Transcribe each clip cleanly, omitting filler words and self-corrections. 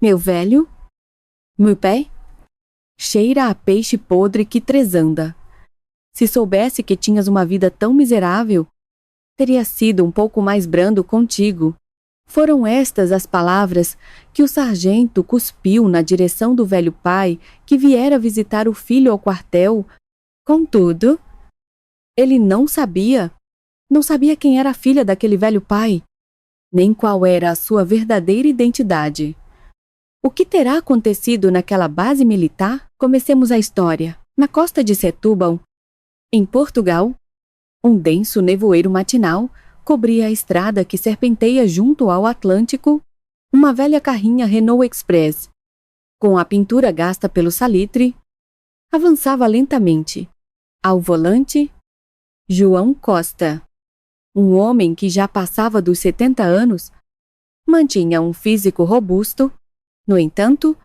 Meu velho? Meu pé? Cheira a peixe podre que tresanda. Se soubesse que tinhas uma vida tão miserável, teria sido um pouco mais brando contigo. Foram estas as palavras que o sargento cuspiu na direção do velho pai que viera visitar o filho ao quartel. Contudo, ele não sabia quem era a filha daquele velho pai, nem qual era a sua verdadeira identidade. O que terá acontecido naquela base militar? Comecemos a história. Na costa de Setúbal, em Portugal, um denso nevoeiro matinal cobria a estrada que serpenteia junto ao Atlântico. Uma velha carrinha Renault Express, com a pintura gasta pelo salitre, avançava lentamente. Ao volante, João Costa, um homem que já passava dos 70 anos, mantinha um físico robusto. No entanto,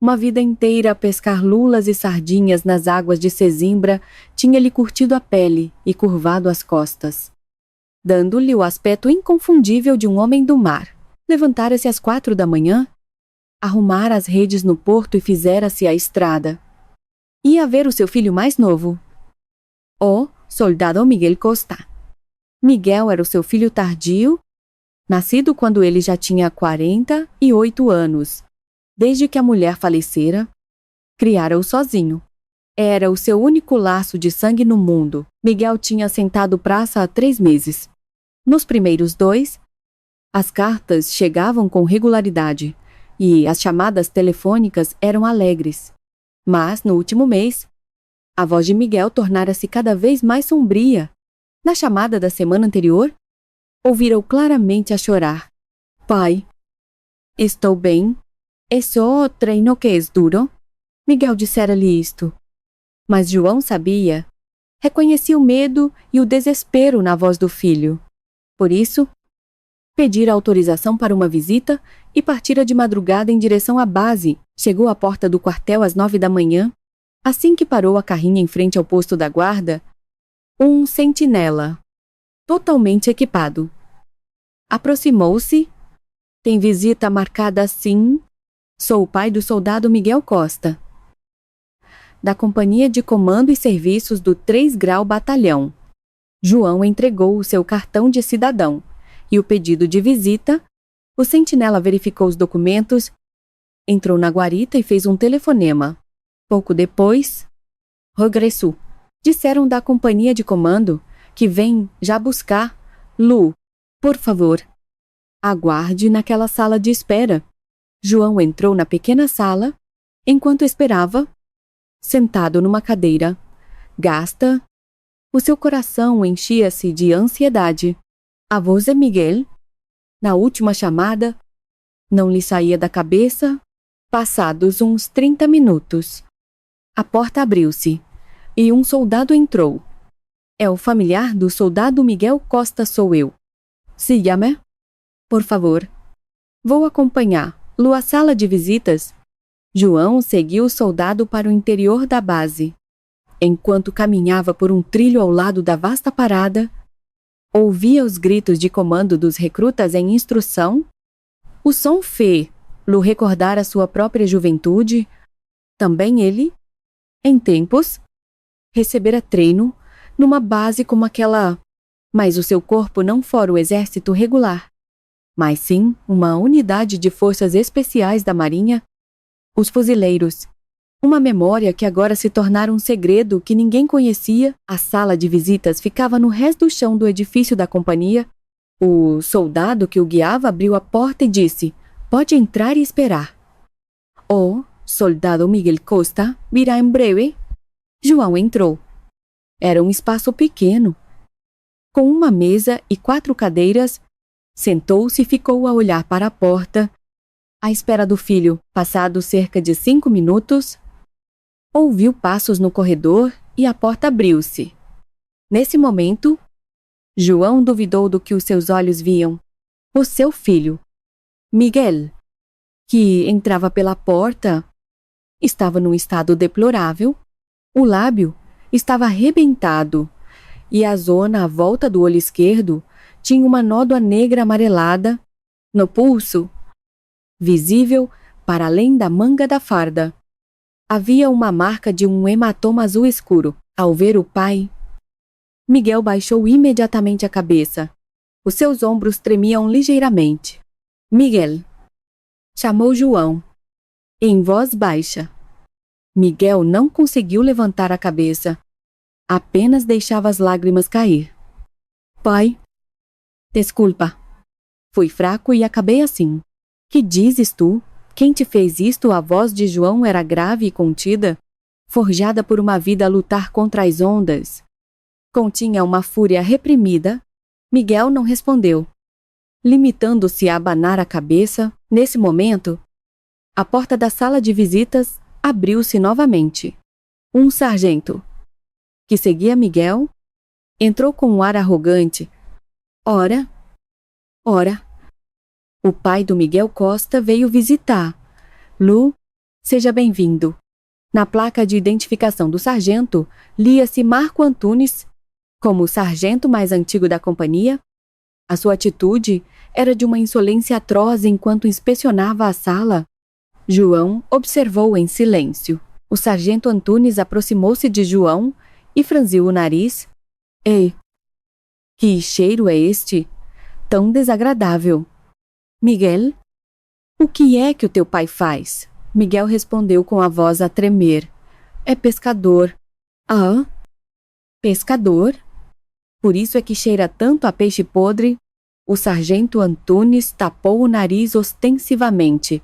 uma vida inteira a pescar lulas e sardinhas nas águas de Sesimbra tinha-lhe curtido a pele e curvado as costas, dando-lhe o aspecto inconfundível de um homem do mar. Levantara-se às 4 da manhã, arrumara as redes no porto e fizera-se à estrada. Ia ver o seu filho mais novo, o soldado Miguel Costa. Miguel era o seu filho tardio, nascido quando ele já tinha 48 anos. Desde que a mulher falecera, criara-o sozinho. Era o seu único laço de sangue no mundo. Miguel tinha assentado praça há 3 meses. Nos primeiros 2, as cartas chegavam com regularidade e as chamadas telefônicas eram alegres. Mas, no último mês, a voz de Miguel tornara-se cada vez mais sombria. Na chamada da semana anterior, ouvira-o claramente a chorar. Pai, estou bem. É só treino que é duro. Miguel dissera-lhe isto. Mas João reconhecia o medo e o desespero na voz do filho. Por isso, pedira autorização para uma visita e partira de madrugada em direção à base. Chegou à porta do quartel às 9 da manhã. Assim que parou a carrinha em frente ao posto da guarda, um sentinela, totalmente equipado, aproximou-se. Tem visita marcada sim. Sou o pai do soldado Miguel Costa, da Companhia de Comando e Serviços do 3 Grau Batalhão. João entregou o seu cartão de cidadão e o pedido de visita. O sentinela verificou os documentos, entrou na guarita e fez um telefonema. Pouco depois, regressou. Disseram da Companhia de Comando que vem já buscar. Lu, por favor, aguarde naquela sala de espera. João entrou na pequena sala. Enquanto esperava, sentado numa cadeira, gasta, o seu coração enchia-se de ansiedade. A voz de Miguel, na última chamada, não lhe saía da cabeça. Passados uns 30 minutos, a porta abriu-se e um soldado entrou. É o familiar do soldado Miguel Costa, sou eu. Se chama? Por favor. Vou acompanhar. À sala de visitas. João seguiu o soldado para o interior da base. Enquanto caminhava por um trilho ao lado da vasta parada, ouvia os gritos de comando dos recrutas em instrução. O som fê-lo recordar a sua própria juventude. Também ele, em tempos, recebera treino numa base como aquela, mas o seu corpo não fora o exército regular, mas sim uma unidade de forças especiais da Marinha, os fuzileiros. Uma memória que agora se tornara um segredo que ninguém conhecia. A sala de visitas ficava no rés do chão do edifício da companhia. O soldado que o guiava abriu a porta e disse: pode entrar e esperar. O soldado Miguel Costa virá em breve. João entrou. Era um espaço pequeno, com uma mesa e 4 cadeiras. Sentou-se e ficou a olhar para a porta, à espera do filho. Passados cerca de 5 minutos, ouviu passos no corredor e a porta abriu-se. Nesse momento, João duvidou do que os seus olhos viam. O seu filho, Miguel, que entrava pela porta, estava num estado deplorável. O lábio estava arrebentado e a zona à volta do olho esquerdo tinha uma nódoa negra amarelada. No pulso, visível para além da manga da farda. Havia uma marca de um hematoma azul escuro. Ao ver o pai, Miguel baixou imediatamente a cabeça. Os seus ombros tremiam ligeiramente. Miguel, chamou João, em voz baixa. Miguel não conseguiu levantar a cabeça. Apenas deixava as lágrimas cair. Pai, desculpa. Fui fraco e acabei assim. Que dizes tu? Quem te fez isto? A voz de João era grave e contida, forjada por uma vida a lutar contra as ondas. Continha uma fúria reprimida. Miguel não respondeu, limitando-se a abanar a cabeça. Nesse momento, a porta da sala de visitas abriu-se novamente. Um sargento, que seguia Miguel, entrou com um ar arrogante. Ora, o pai do Miguel Costa veio visitar. Lu, seja bem-vindo. Na placa de identificação do sargento, lia-se Marco Antunes, como o sargento mais antigo da companhia. A sua atitude era de uma insolência atroz enquanto inspecionava a sala. João observou em silêncio. O sargento Antunes aproximou-se de João e franziu o nariz. Ei, que cheiro é este? Tão desagradável. Miguel, o que é que o teu pai faz? Miguel respondeu com a voz a tremer. É pescador. Ah? Pescador? Por isso é que cheira tanto a peixe podre? O sargento Antunes tapou o nariz ostensivamente,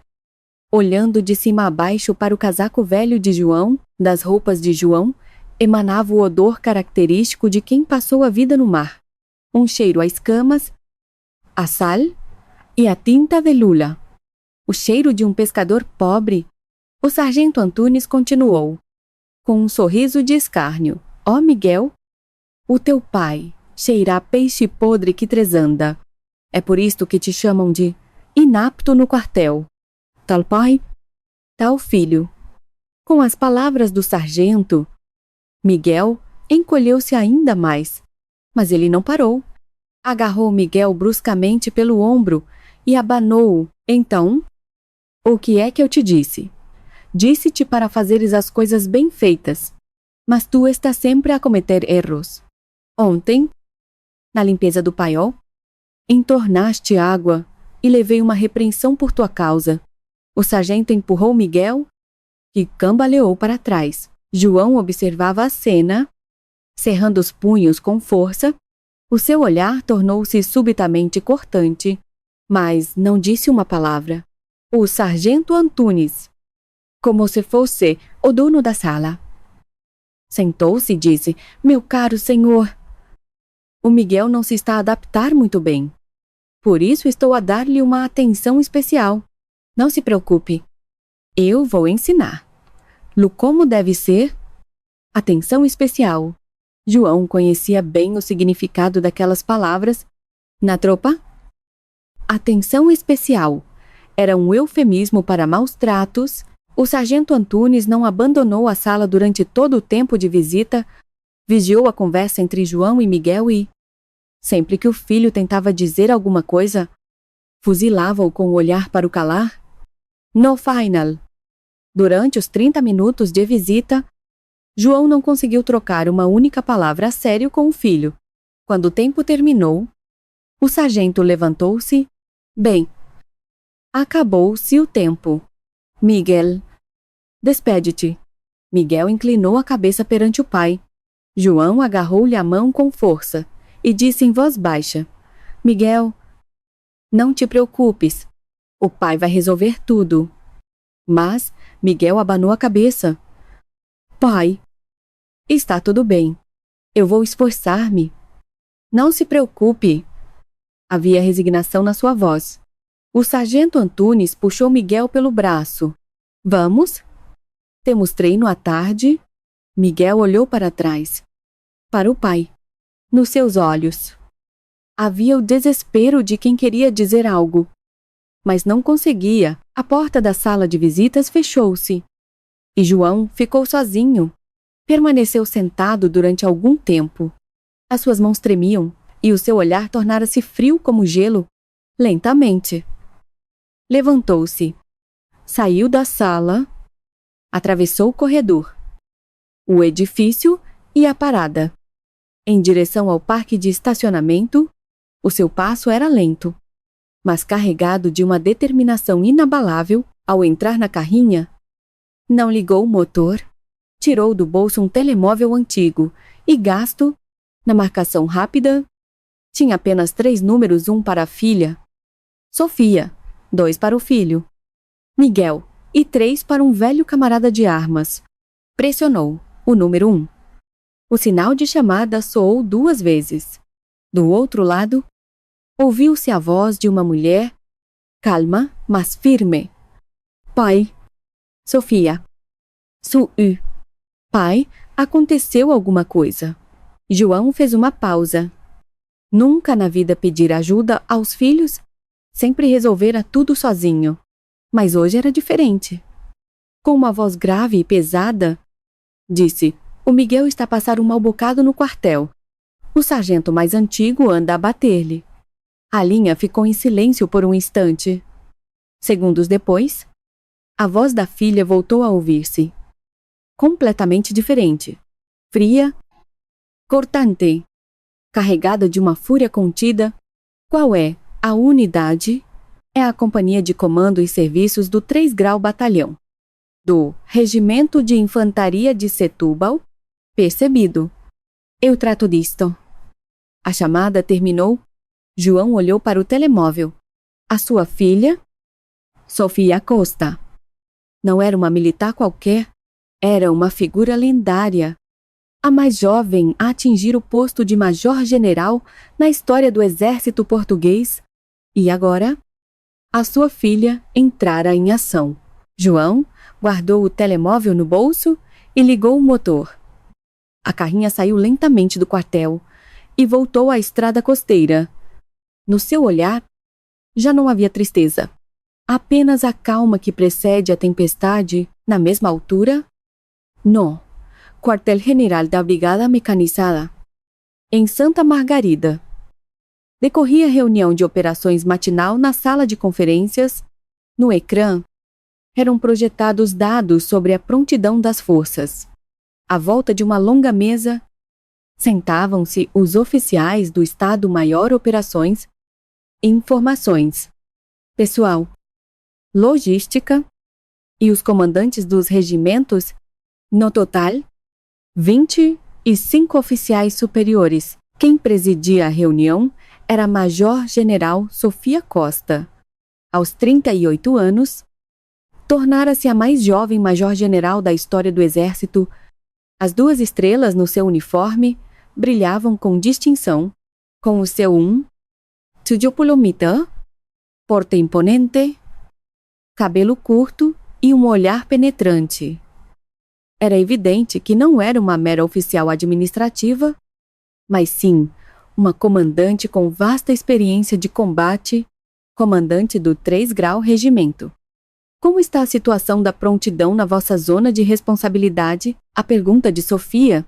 olhando de cima a baixo para o casaco velho de João. Das roupas de João emanava o odor característico de quem passou a vida no mar. Um cheiro a escamas, a sal e a tinta de lula. O cheiro de um pescador pobre. O sargento Antunes continuou, com um sorriso de escárnio. Ó Miguel, o teu pai cheira a peixe podre que tresanda. É por isto que te chamam de inapto no quartel. Tal pai, tal filho. Com as palavras do sargento, Miguel encolheu-se ainda mais. Mas ele não parou. Agarrou Miguel bruscamente pelo ombro e abanou-o. Então, o que é que eu te disse? Disse-te para fazeres as coisas bem feitas, mas tu estás sempre a cometer erros. Ontem, na limpeza do paiol, entornaste água e levei uma repreensão por tua causa. O sargento empurrou Miguel, que cambaleou para trás. João observava a cena, cerrando os punhos com força. O seu olhar tornou-se subitamente cortante, mas não disse uma palavra. O sargento Antunes, como se fosse o dono da sala, sentou-se e disse: Meu caro senhor, o Miguel não se está a adaptar muito bem. Por isso estou a dar-lhe uma atenção especial. Não se preocupe. Eu vou ensinar. Lu, como deve ser? Atenção especial. João conhecia bem o significado daquelas palavras. Na tropa, atenção especial era um eufemismo para maus tratos. O sargento Antunes não abandonou a sala durante todo o tempo de visita, vigiou a conversa entre João e Miguel e, sempre que o filho tentava dizer alguma coisa, fuzilava-o com o olhar para o calar. No final. Durante os 30 minutos de visita, João não conseguiu trocar uma única palavra a sério com o filho. Quando o tempo terminou, o sargento levantou-se. Bem, acabou-se o tempo. Miguel, despede-te. Miguel inclinou a cabeça perante o pai. João agarrou-lhe a mão com força e disse em voz baixa: Miguel, não te preocupes. O pai vai resolver tudo. Mas Miguel abanou a cabeça. Pai, está tudo bem. Eu vou esforçar-me. Não se preocupe. Havia resignação na sua voz. O sargento Antunes puxou Miguel pelo braço. Vamos? Temos treino à tarde? Miguel olhou para trás. Para o pai. Nos seus olhos havia o desespero de quem queria dizer algo, mas não conseguia. A porta da sala de visitas fechou-se. E João ficou sozinho. Permaneceu sentado durante algum tempo. As suas mãos tremiam e o seu olhar tornara-se frio como gelo. Lentamente. Levantou-se. saiu da sala, atravessou o corredor, o edifício e a parada. Em direção ao parque de estacionamento, o seu passo era lento, mas carregado de uma determinação inabalável. Ao entrar na carrinha, não ligou o motor, tirou do bolso um telemóvel antigo e, gasto na marcação rápida, tinha apenas 3 números: 1 para a filha, Sofia, 2 para o filho, Miguel, e 3 para um velho camarada de armas. Pressionou o número 1. O sinal de chamada soou 2 vezes. Do outro lado, ouviu-se a voz de uma mulher, calma, mas firme. Pai. Sofia. Su-u. Pai, aconteceu alguma coisa. João fez uma pausa. Nunca na vida pedira ajuda aos filhos, sempre resolvera tudo sozinho. Mas hoje era diferente. Com uma voz grave e pesada, disse: o Miguel está a passar um mau bocado no quartel. O sargento mais antigo anda a bater-lhe. A linha ficou em silêncio por um instante. Segundos depois, a voz da filha voltou a ouvir-se. Completamente diferente. Fria, cortante, carregada de uma fúria contida. Qual é a unidade? É a companhia de comando e serviços do 3 Grau Batalhão, do Regimento de Infantaria de Setúbal. Percebido. Eu trato disto. A chamada terminou. João olhou para o telemóvel. A sua filha? Sofia Costa. Não era uma militar qualquer. Era uma figura lendária. A mais jovem a atingir o posto de major-general na história do exército português. E agora, a sua filha entrara em ação. João guardou o telemóvel no bolso e ligou o motor. A carrinha saiu lentamente do quartel e voltou à estrada costeira. No seu olhar, já não havia tristeza. Apenas a calma que precede a tempestade. Na mesma altura? No Quartel-General da Brigada Mecanizada, em Santa Margarida. Decorria reunião de operações matinal na sala de conferências. No ecrã, eram projetados dados sobre a prontidão das forças. À volta de uma longa mesa, sentavam-se os oficiais do Estado-Maior Operações e Informações, pessoal, logística e os comandantes dos regimentos. No total, 25 oficiais superiores. Quem presidia a reunião era a Major-General Sofia Costa. Aos 38 anos, tornara-se a mais jovem Major-General da história do Exército. As 2 estrelas no seu uniforme brilhavam com distinção, com o seu Tujopulomita, porte imponente, cabelo curto e um olhar penetrante. Era evidente que não era uma mera oficial administrativa, mas sim uma comandante com vasta experiência de combate, comandante do 3 Grau Regimento. Como está a situação da prontidão na vossa zona de responsabilidade? A pergunta de Sofia.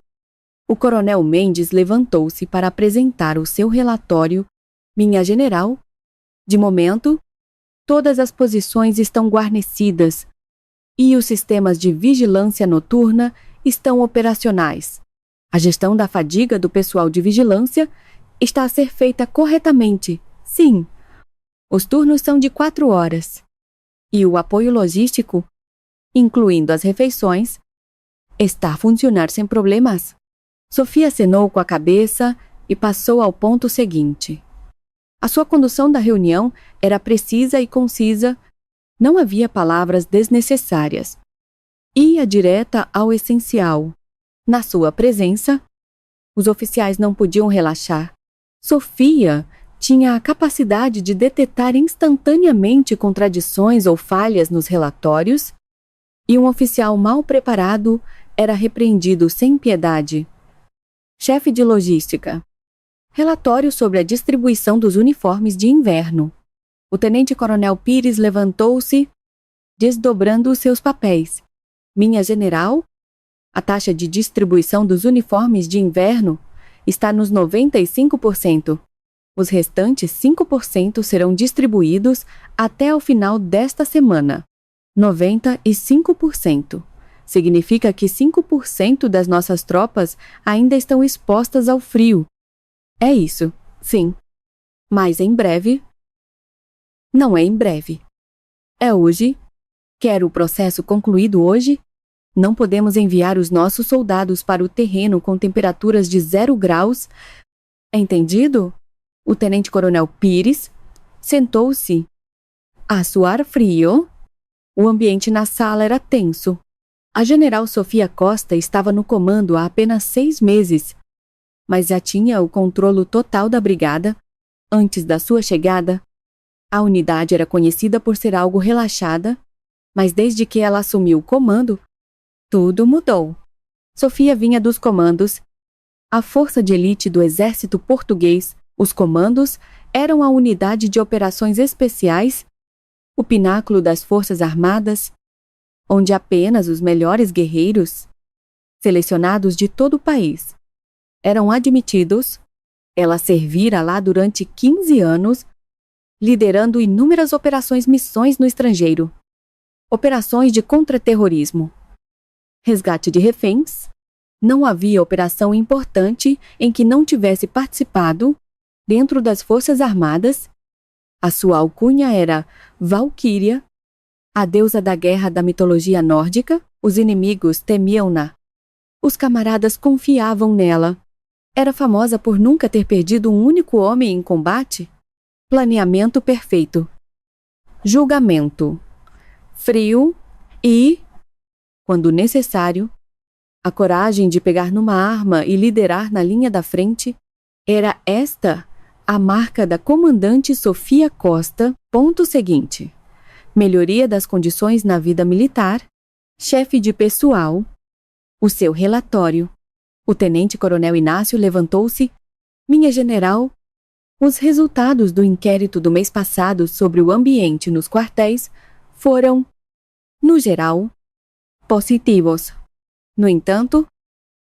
O coronel Mendes levantou-se para apresentar o seu relatório. Minha general, de momento, todas as posições estão guarnecidas e os sistemas de vigilância noturna estão operacionais. A gestão da fadiga do pessoal de vigilância está a ser feita corretamente. Sim, os turnos são de 4 horas. E o apoio logístico, incluindo as refeições, está a funcionar sem problemas. Sofia acenou com a cabeça e passou ao ponto seguinte. A sua condução da reunião era precisa e concisa. Não havia palavras desnecessárias. Ia direta ao essencial. Na sua presença, os oficiais não podiam relaxar. Sofia tinha a capacidade de detectar instantaneamente contradições ou falhas nos relatórios, e um oficial mal preparado era repreendido sem piedade. Chefe de logística. Relatório sobre a distribuição dos uniformes de inverno. O tenente-coronel Pires levantou-se, desdobrando os seus papéis. Minha general, a taxa de distribuição dos uniformes de inverno está nos 95%. Os restantes 5% serão distribuídos até o final desta semana. 95%. Significa que 5% das nossas tropas ainda estão expostas ao frio. É isso, sim. Mas em breve... Não é em breve. É hoje. Quer o processo concluído hoje? Não podemos enviar os nossos soldados para o terreno com temperaturas de 0 graus. Entendido? O tenente-coronel Pires sentou-se a suar frio. O ambiente na sala era tenso. A general Sofia Costa estava no comando há apenas 6 meses, mas já tinha o controle total da brigada. Antes da sua chegada, a unidade era conhecida por ser algo relaxada, mas desde que ela assumiu o comando, tudo mudou. Sofia vinha dos comandos, a força de elite do exército português. Os comandos eram a unidade de operações especiais, o pináculo das forças armadas, onde apenas os melhores guerreiros, selecionados de todo o país, eram admitidos. Ela servira lá durante 15 anos, liderando inúmeras missões no estrangeiro, operações de contra-terrorismo, resgate de reféns. Não havia operação importante em que não tivesse participado dentro das Forças Armadas. A sua alcunha era Valquíria, a deusa da guerra da mitologia nórdica. Os inimigos temiam-na. Os camaradas confiavam nela. Era famosa por nunca ter perdido um único homem em combate. Planeamento perfeito. Julgamento. Frio e, quando necessário, a coragem de pegar numa arma e liderar na linha da frente. Era esta a marca da comandante Sofia Costa. Ponto seguinte. Melhoria das condições na vida militar. Chefe de pessoal. O seu relatório. O tenente-coronel Inácio levantou-se. Minha general, os resultados do inquérito do mês passado sobre o ambiente nos quartéis foram, no geral, positivos. No entanto,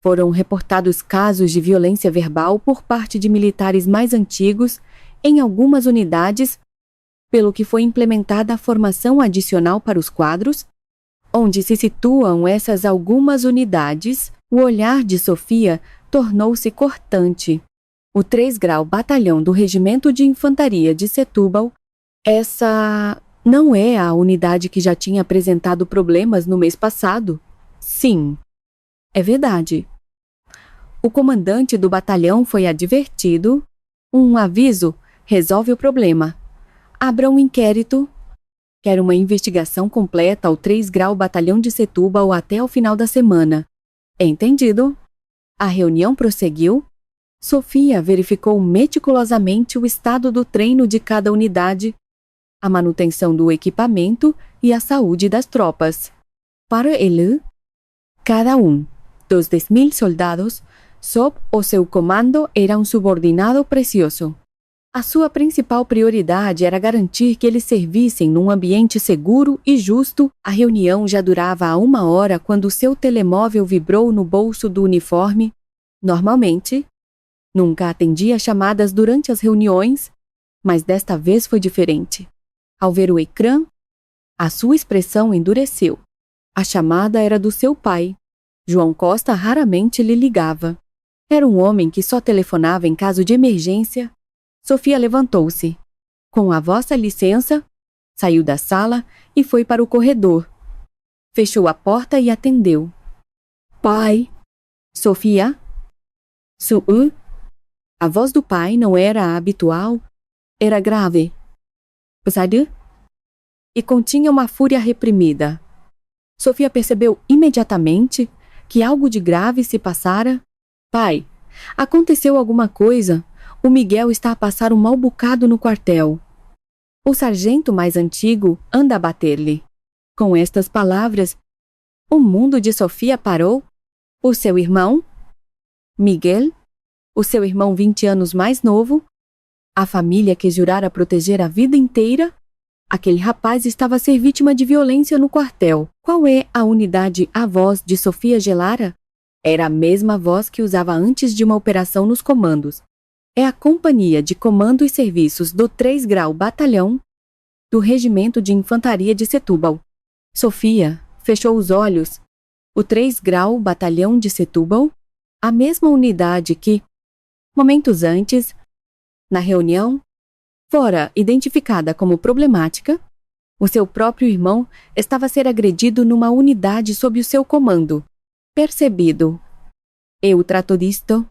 foram reportados casos de violência verbal por parte de militares mais antigos em algumas unidades, pelo que foi implementada a formação adicional para os quadros. Onde se situam essas algumas unidades, o olhar de Sofia tornou-se cortante. O 3 Grau Batalhão do Regimento de Infantaria de Setúbal, essa não é a unidade que já tinha apresentado problemas no mês passado? Sim, é verdade. O comandante do batalhão foi advertido. Um aviso resolve o problema. Abra um inquérito. Quer uma investigação completa ao 3 Grau Batalhão de Setúbal até o final da semana. Entendido. A reunião prosseguiu. Sofia verificou meticulosamente o estado do treino de cada unidade, a manutenção do equipamento e a saúde das tropas. Para ele, cada dos 10.000 soldados sob o seu comando era um subordinado precioso. A sua principal prioridade era garantir que eles servissem num ambiente seguro e justo. A reunião já durava há 1 hora quando seu telemóvel vibrou no bolso do uniforme. Normalmente, nunca atendia chamadas durante as reuniões, mas desta vez foi diferente. Ao ver o ecrã, a sua expressão endureceu. A chamada era do seu pai. João Costa raramente lhe ligava. Era um homem que só telefonava em caso de emergência. Sofia levantou-se. Com a vossa licença, saiu da sala e foi para o corredor. Fechou a porta e atendeu. Pai. Sofia? Su-u? A voz do pai não era a habitual, era grave. Pesado? E continha uma fúria reprimida. Sofia percebeu imediatamente que algo de grave se passara. Pai, aconteceu alguma coisa? O Miguel está a passar um mau bocado no quartel. O sargento mais antigo anda a bater-lhe. Com estas palavras, o mundo de Sofia parou. O seu irmão? Miguel? O seu irmão 20 anos mais novo? A família que jurara proteger a vida inteira? Aquele rapaz estava a ser vítima de violência no quartel. Qual é a unidade a voz de Sofia Gelara? Era a mesma voz que usava antes de uma operação nos comandos. É a Companhia de Comando e Serviços do 3 Grau Batalhão do Regimento de Infantaria de Setúbal. Sofia fechou os olhos. O 3 Grau Batalhão de Setúbal, a mesma unidade que, momentos antes, na reunião, fora identificada como problemática, o seu próprio irmão estava a ser agredido numa unidade sob o seu comando. Percebido. Eu trato disto.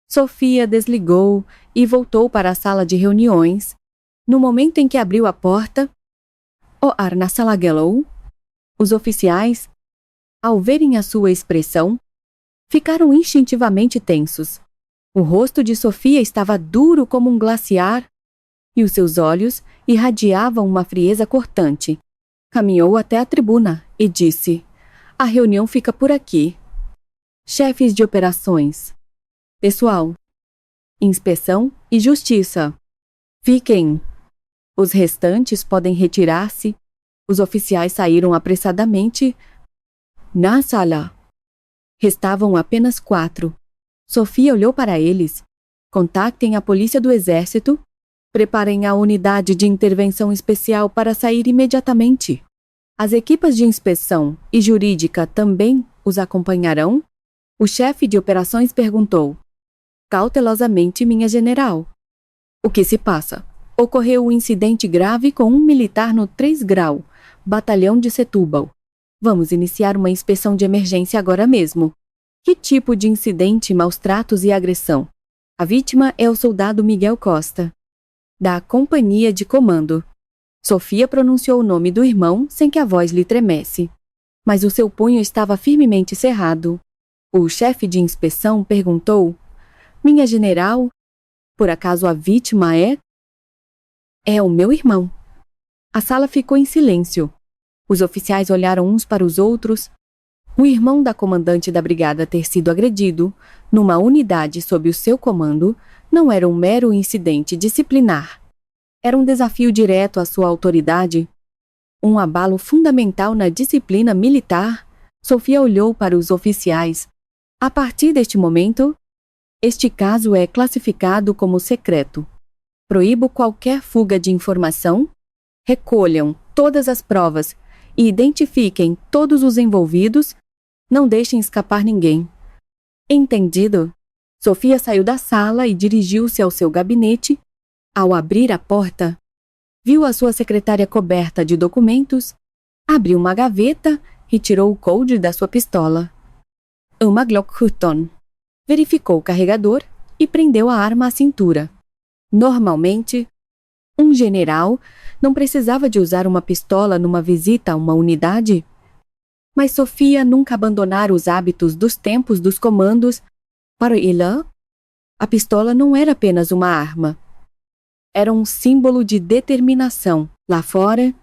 Sofia desligou e voltou para a sala de reuniões. No momento em que abriu a porta, o ar na sala gelou. Os oficiais, ao verem a sua expressão, ficaram instintivamente tensos. O rosto de Sofia estava duro como um glaciar e os seus olhos irradiavam uma frieza cortante. Caminhou até a tribuna e disse: "A reunião fica por aqui. Chefes de operações, pessoal, inspeção e justiça, fiquem. Os restantes podem retirar-se." Os oficiais saíram apressadamente. Na sala restavam apenas 4. Sofia olhou para eles. "Contactem a polícia do exército. Preparem a unidade de intervenção especial para sair imediatamente. As equipas de inspeção e jurídica também os acompanharão?" O chefe de operações perguntou. "Cautelosamente, minha general." "O que se passa?" "Ocorreu um incidente grave com um militar no 3 Grau, Batalhão de Setúbal. Vamos iniciar uma inspeção de emergência agora mesmo." "Que tipo de incidente, maus tratos e agressão?" "A vítima é o soldado Miguel Costa, da companhia de comando." Sofia pronunciou o nome do irmão sem que a voz lhe tremesse, mas o seu punho estava firmemente cerrado. O chefe de inspeção perguntou: "Minha general, por acaso a vítima é?" "É o meu irmão." A sala ficou em silêncio. Os oficiais olharam uns para os outros. O irmão da comandante da brigada ter sido agredido numa unidade sob o seu comando não era um mero incidente disciplinar. Era um desafio direto à sua autoridade, um abalo fundamental na disciplina militar. Sofia olhou para os oficiais. "A partir deste momento, este caso é classificado como secreto. Proíbo qualquer fuga de informação. Recolham todas as provas e identifiquem todos os envolvidos. Não deixem escapar ninguém." "Entendido?" Sofia saiu da sala e dirigiu-se ao seu gabinete. Ao abrir a porta, viu a sua secretária coberta de documentos, abriu uma gaveta e tirou o coldre da sua pistola. Uma Glock Hutton. Verificou o carregador e prendeu a arma à cintura. Normalmente, um general não precisava de usar uma pistola numa visita a uma unidade. Mas Sofia nunca abandonara os hábitos dos tempos dos comandos. Para Ilan, a pistola não era apenas uma arma. Era um símbolo de determinação. Lá fora,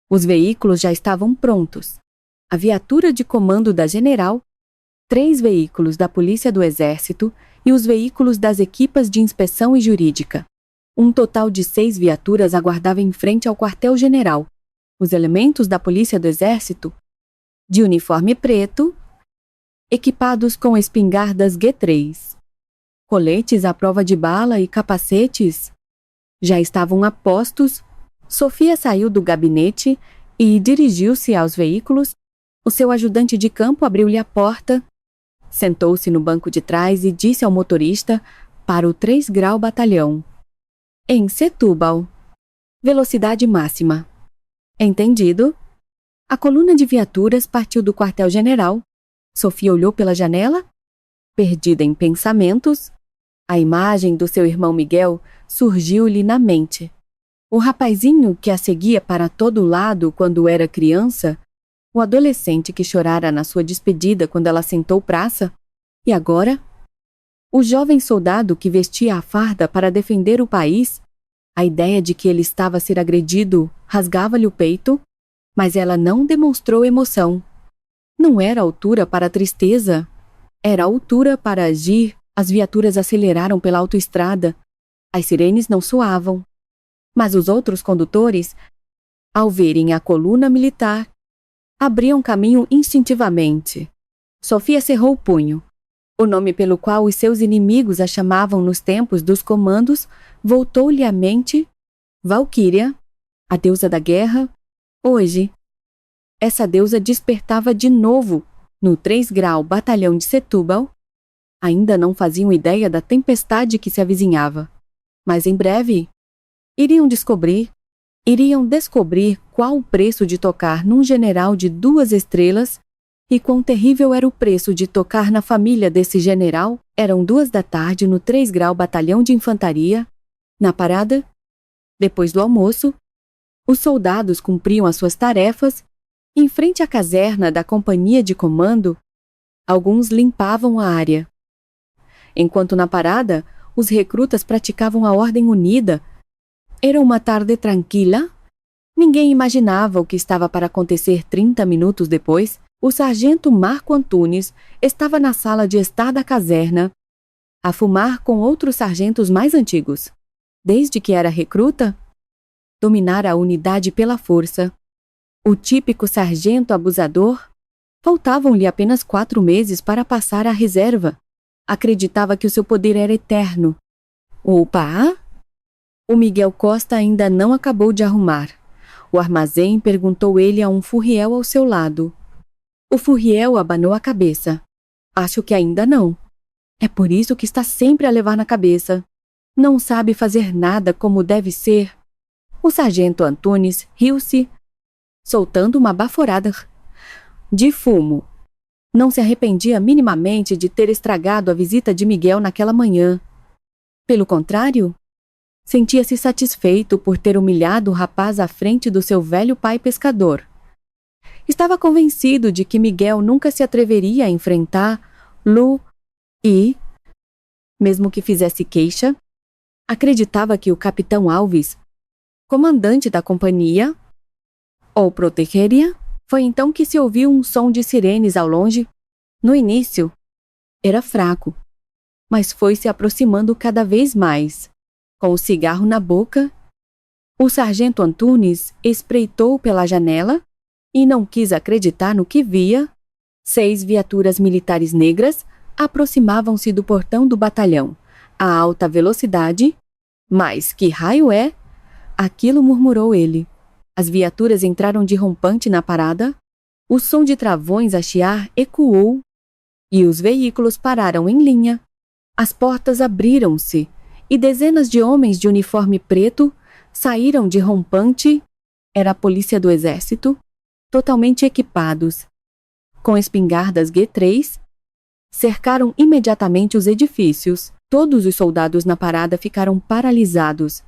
os veículos já estavam prontos. A viatura de comando da general, 3 veículos da polícia do exército e os veículos das equipas de inspeção e jurídica. Um total de 6 viaturas aguardava em frente ao quartel-general. Os elementos da polícia do exército, de uniforme preto, equipados com espingardas G3, coletes à prova de bala e capacetes, já estavam a postos. Sofia saiu do gabinete e dirigiu-se aos veículos. O seu ajudante de campo abriu-lhe a porta, sentou-se no banco de trás e disse ao motorista para o 3 Grau Batalhão: "Em Setúbal. Velocidade máxima." "Entendido." A coluna de viaturas partiu do quartel-general. Sofia olhou pela janela. Perdida em pensamentos, a imagem do seu irmão Miguel surgiu-lhe na mente. O rapazinho que a seguia para todo lado quando era criança, o adolescente que chorara na sua despedida quando ela sentou praça, e agora, o jovem soldado que vestia a farda para defender o país. A ideia de que ele estava a ser agredido rasgava-lhe o peito, mas ela não demonstrou emoção. Não era altura para a tristeza, era altura para agir. As viaturas aceleraram pela autoestrada. As sirenes não soavam. Mas os outros condutores, ao verem a coluna militar, abriam caminho instintivamente. Sofia cerrou o punho. O nome pelo qual os seus inimigos a chamavam nos tempos dos comandos voltou-lhe à mente. Valquíria, a deusa da guerra, hoje essa deusa despertava de novo no 3 Grau Batalhão de Setúbal. Ainda não faziam ideia da tempestade que se avizinhava, mas em breve iriam descobrir qual o preço de tocar num general de 2 estrelas e quão terrível era o preço de tocar na família desse general. Eram 2 da tarde no 3 Grau Batalhão de Infantaria. Na parada, depois do almoço, os soldados cumpriam as suas tarefas. Em frente à caserna da companhia de comando, alguns limpavam a área. Enquanto na parada, os recrutas praticavam a ordem unida. Era uma tarde tranquila. Ninguém imaginava o que estava para acontecer 30 minutos depois. O sargento Marco Antunes estava na sala de estar da caserna, a fumar com outros sargentos mais antigos. Desde que era recruta, dominara a unidade pela força. O típico sargento abusador. Faltavam-lhe apenas 4 meses para passar à reserva. Acreditava que o seu poder era eterno. Opa! O Miguel Costa ainda não acabou de arrumar. O armazém, perguntou ele a um furriel ao seu lado. O furriel abanou a cabeça. Acho que ainda não. É por isso que está sempre a levar na cabeça. Não sabe fazer nada como deve ser. O sargento Antunes riu-se, soltando uma baforada de fumo. Não se arrependia minimamente de ter estragado a visita de Miguel naquela manhã. Pelo contrário, sentia-se satisfeito por ter humilhado o rapaz à frente do seu velho pai pescador. Estava convencido de que Miguel nunca se atreveria a enfrentar Lu e, mesmo que fizesse queixa, acreditava que o capitão Alves, comandante da companhia, o protegeria. Foi então que se ouviu um som de sirenes ao longe. No início, era fraco, mas foi se aproximando cada vez mais. Com o cigarro na boca, o sargento Antunes espreitou pela janela e não quis acreditar no que via. 6 viaturas militares negras aproximavam-se do portão do batalhão, a alta velocidade. Mas que raio é? Aquilo, murmurou ele. As viaturas entraram de rompante na parada, o som de travões a chiar ecoou e os veículos pararam em linha. As portas abriram-se e dezenas de homens de uniforme preto saíram de rompante. Era a polícia do exército, totalmente equipados. Com espingardas G3, cercaram imediatamente os edifícios. Todos os soldados na parada ficaram paralisados.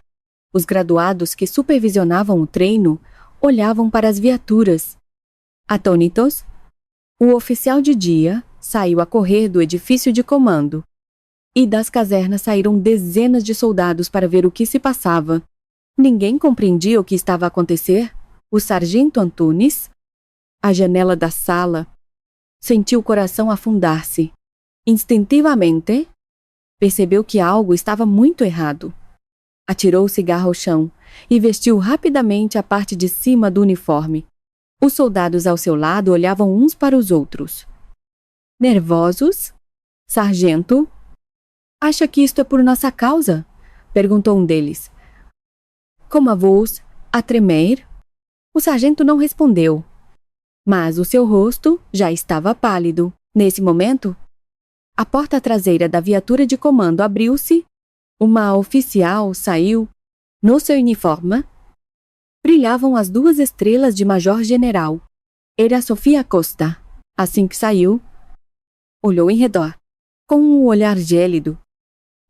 Os graduados que supervisionavam o treino olhavam para as viaturas. Atônitos, o oficial de dia saiu a correr do edifício de comando. E das casernas saíram dezenas de soldados para ver o que se passava. Ninguém compreendia o que estava a acontecer. O sargento Antunes, à janela da sala, sentiu o coração afundar-se. Instintivamente, percebeu que algo estava muito errado. Atirou o cigarro ao chão e vestiu rapidamente a parte de cima do uniforme. Os soldados ao seu lado olhavam uns para os outros. Nervosos? Sargento? Acha que isto é por nossa causa? Perguntou um deles, com a voz a tremer. O sargento não respondeu, mas o seu rosto já estava pálido. Nesse momento, a porta traseira da viatura de comando abriu-se. Uma oficial saiu. No seu uniforme, brilhavam as 2 estrelas de major-general. Era Sofia Costa. Assim que saiu, olhou em redor, com um olhar gélido.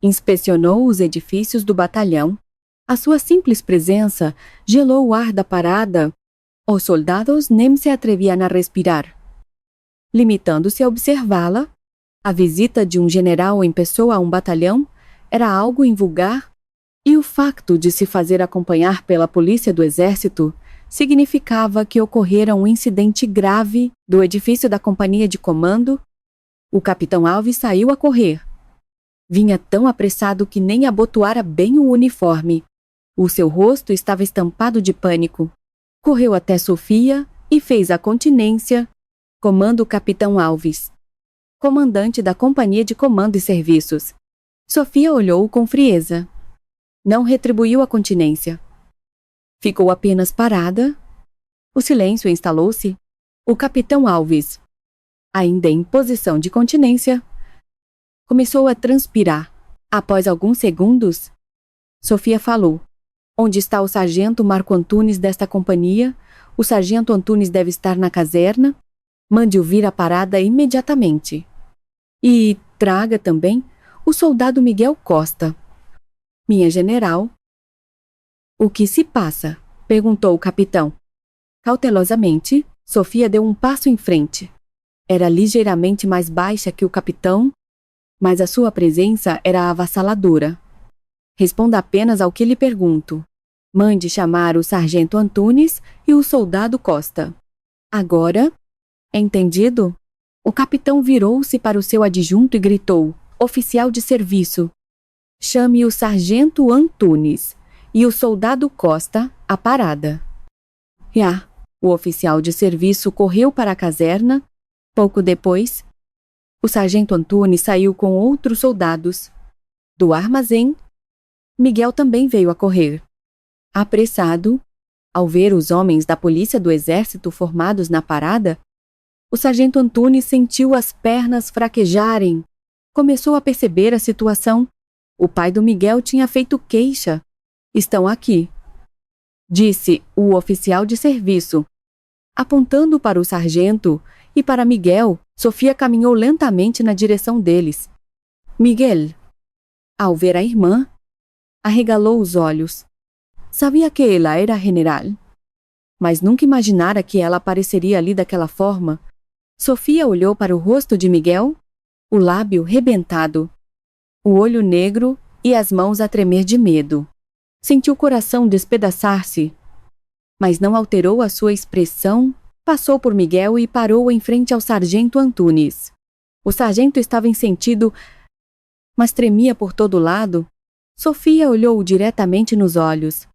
Inspecionou os edifícios do batalhão. A sua simples presença gelou o ar da parada. Os soldados nem se atreviam a respirar. Limitando-se a observá-la, a visita de um general em pessoa a um batalhão era algo invulgar, e o facto de se fazer acompanhar pela polícia do exército significava que ocorrera um incidente grave. Do edifício da companhia de comando, o capitão Alves saiu a correr. Vinha tão apressado que nem abotoara bem o uniforme. O seu rosto estava estampado de pânico. Correu até Sofia e fez a continência. Comando capitão Alves, comandante da companhia de comando e serviços. Sofia olhou-o com frieza. Não retribuiu a continência. Ficou apenas parada. O silêncio instalou-se. O capitão Alves, ainda em posição de continência, começou a transpirar. Após alguns segundos, Sofia falou: "Onde está o sargento Marco Antunes desta companhia? O sargento Antunes deve estar na caserna. Mande-o vir à parada imediatamente. E traga também o soldado Miguel Costa." "Minha general." "O que se passa?" perguntou o capitão. Cautelosamente, Sofia deu um passo em frente. Era ligeiramente mais baixa que o capitão, mas a sua presença era avassaladora. "Responda apenas ao que lhe pergunto. Mande chamar o sargento Antunes e o soldado Costa. Agora, entendido?" O capitão virou-se para o seu adjunto e gritou: "Oficial de serviço, chame o sargento Antunes e o soldado Costa à parada." O oficial de serviço correu para a caserna. Pouco depois, o sargento Antunes saiu com outros soldados. Do armazém, Miguel também veio a correr. Apressado, ao ver os homens da polícia do exército formados na parada, o sargento Antunes sentiu as pernas fraquejarem. Começou a perceber a situação. O pai do Miguel tinha feito queixa. "Estão aqui", disse o oficial de serviço. Apontando para o sargento e para Miguel, Sofia caminhou lentamente na direção deles. Miguel, ao ver a irmã, arregalou os olhos. Sabia que ela era general, mas nunca imaginara que ela apareceria ali daquela forma. Sofia olhou para o rosto de Miguel, o lábio rebentado, o olho negro e as mãos a tremer de medo. Sentiu o coração despedaçar-se, mas não alterou a sua expressão. Passou por Miguel e parou em frente ao sargento Antunes. O sargento estava em sentido, mas tremia por todo lado. Sofia olhou-o diretamente nos olhos.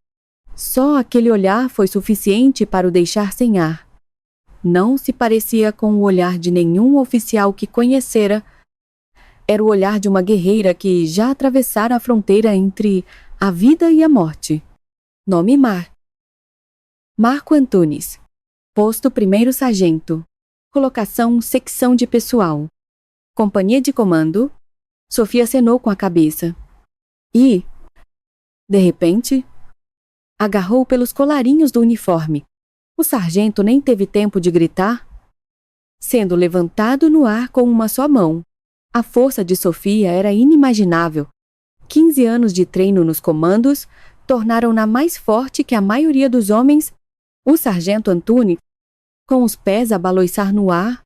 Só aquele olhar foi suficiente para o deixar sem ar. Não se parecia com o olhar de nenhum oficial que conhecera. Era o olhar de uma guerreira que já atravessara a fronteira entre a vida e a morte. Nome Marco Antunes. Posto 1º sargento. Colocação secção de pessoal. Companhia de comando. Sofia acenou com a cabeça. E, de repente, agarrou pelos colarinhos do uniforme. O sargento nem teve tempo de gritar, sendo levantado no ar com uma só mão. A força de Sofia era inimaginável. 15 anos de treino nos comandos tornaram-na mais forte que a maioria dos homens. O sargento Antunes, com os pés a baloiçar no ar,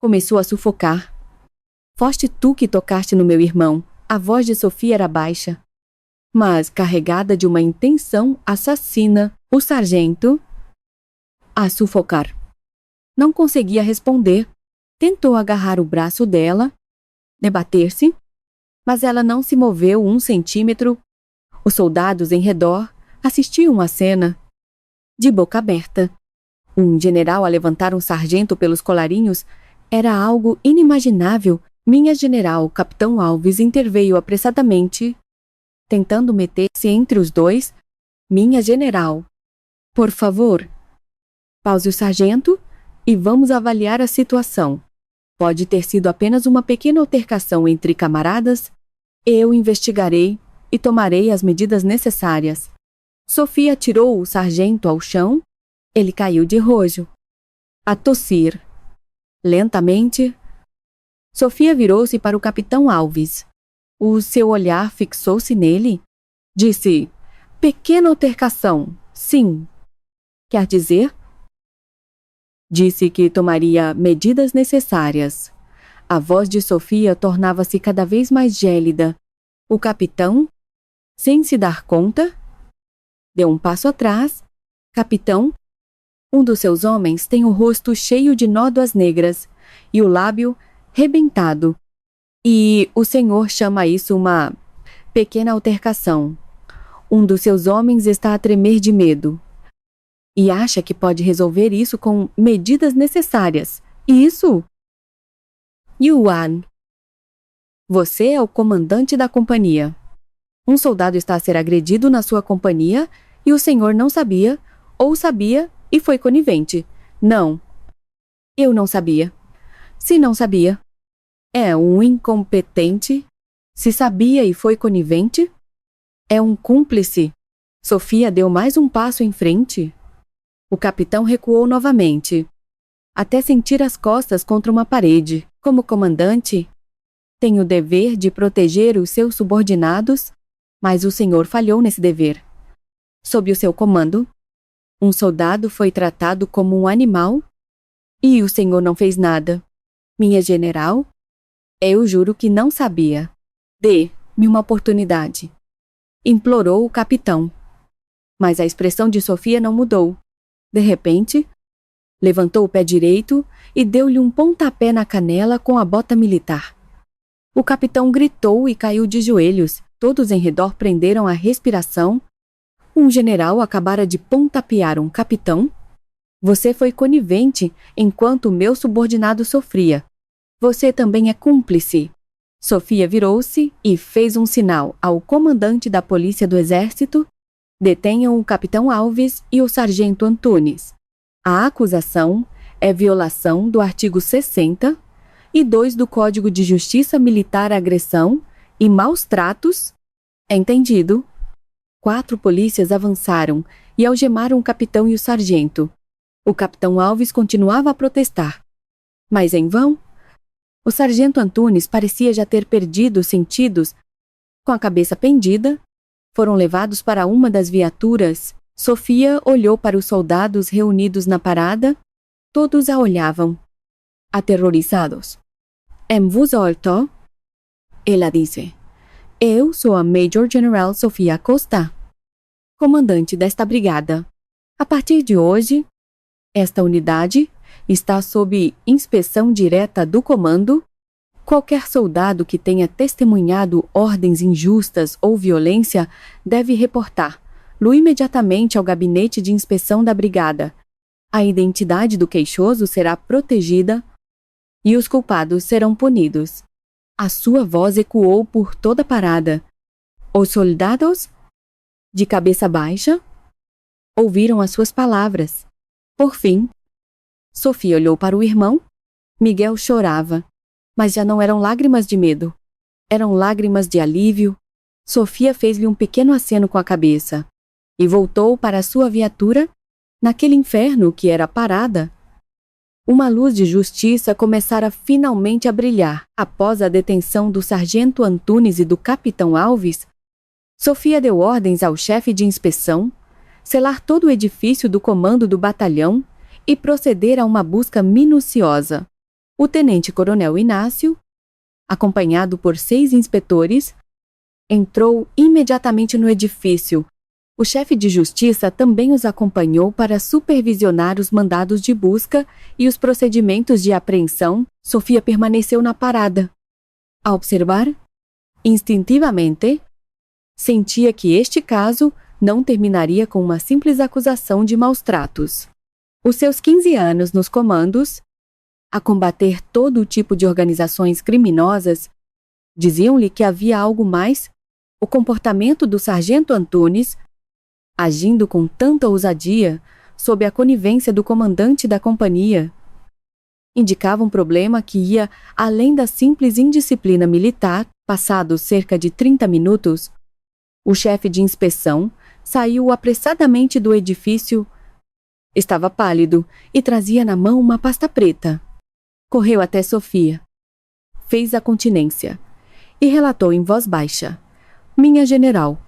começou a sufocar. "Foste tu que tocaste no meu irmão." A voz de Sofia era baixa, mas carregada de uma intenção assassina. O sargento a sufocar. Não conseguia responder. Tentou agarrar o braço dela, debater-se, mas ela não se moveu 1 centímetro. Os soldados em redor assistiam à cena, de boca aberta. Um general a levantar um sargento pelos colarinhos era algo inimaginável. Minha general, capitão Alves, interveio apressadamente, tentando meter-se entre os dois. "Minha general, por favor, pause o sargento e vamos avaliar a situação. Pode ter sido apenas uma pequena altercação entre camaradas. Eu investigarei e tomarei as medidas necessárias." Sofia tirou o sargento ao chão. Ele caiu de rojo, a tossir. Lentamente, Sofia virou-se para o capitão Alves. O seu olhar fixou-se nele. Disse: "Pequena altercação, sim. Quer dizer?" Disse que tomaria medidas necessárias. A voz de Sofia tornava-se cada vez mais gélida. O capitão, sem se dar conta, deu um passo atrás. "Capitão, um dos seus homens tem o rosto cheio de nódoas negras e o lábio rebentado. E o senhor chama isso uma pequena altercação. Um dos seus homens está a tremer de medo. E acha que pode resolver isso com medidas necessárias. Isso? Yuan, você é o comandante da companhia. Um soldado está a ser agredido na sua companhia e o senhor não sabia, ou sabia e foi conivente. Não. Eu não sabia. Se não sabia, é um incompetente? Se sabia e foi conivente? É um cúmplice? Sofia deu mais um passo em frente. O capitão recuou novamente, até sentir as costas contra uma parede. Como comandante, tem o dever de proteger os seus subordinados, mas o senhor falhou nesse dever. Sob o seu comando, um soldado foi tratado como um animal e o senhor não fez nada. Minha general, eu juro que não sabia. Dê-me uma oportunidade. Implorou o capitão. Mas a expressão de Sofia não mudou. De repente, levantou o pé direito e deu-lhe um pontapé na canela com a bota militar. O capitão gritou e caiu de joelhos. Todos em redor prenderam a respiração. Um general acabara de pontapear um capitão. Você foi conivente enquanto o meu subordinado sofria. Você também é cúmplice. Sofia virou-se e fez um sinal ao comandante da polícia do exército. Detenham o capitão Alves e o sargento Antunes. A acusação é violação do artigo 60 e 2 do Código de Justiça Militar, agressão e maus tratos. Entendido? 4 polícias avançaram e algemaram o capitão e o sargento. O capitão Alves continuava a protestar, mas em vão. O sargento Antunes parecia já ter perdido os sentidos. Com a cabeça pendida, foram levados para uma das viaturas. Sofia olhou para os soldados reunidos na parada. Todos a olhavam, aterrorizados. En voz alta, ela disse: Eu sou a Major General Sofia Costa, comandante desta brigada. A partir de hoje, esta unidade está sob inspeção direta do comando. Qualquer soldado que tenha testemunhado ordens injustas ou violência deve reportar-lo imediatamente ao gabinete de inspeção da brigada. A identidade do queixoso será protegida e os culpados serão punidos. A sua voz ecoou por toda a parada. Os soldados, de cabeça baixa, ouviram as suas palavras. Por fim, Sofia olhou para o irmão. Miguel chorava, mas já não eram lágrimas de medo. Eram lágrimas de alívio. Sofia fez-lhe um pequeno aceno com a cabeça e voltou para a sua viatura. Naquele inferno que era a parada, uma luz de justiça começara finalmente a brilhar. Após a detenção do sargento Antunes e do capitão Alves, Sofia deu ordens ao chefe de inspeção selar todo o edifício do comando do batalhão e proceder a uma busca minuciosa. O tenente-coronel Inácio, acompanhado por 6 inspetores, entrou imediatamente no edifício. O chefe de justiça também os acompanhou para supervisionar os mandados de busca e os procedimentos de apreensão. Sofia permaneceu na parada. A observar, instintivamente, sentia que este caso não terminaria com uma simples acusação de maus tratos. Os seus 15 anos nos comandos, a combater todo tipo de organizações criminosas, diziam-lhe que havia algo mais. O comportamento do sargento Antunes, agindo com tanta ousadia, sob a conivência do comandante da companhia, indicava um problema que ia além da simples indisciplina militar. Passados cerca de 30 minutos, o chefe de inspeção saiu apressadamente do edifício. Estava pálido e trazia na mão uma pasta preta. Correu até Sofia, fez a continência e relatou em voz baixa: Minha general,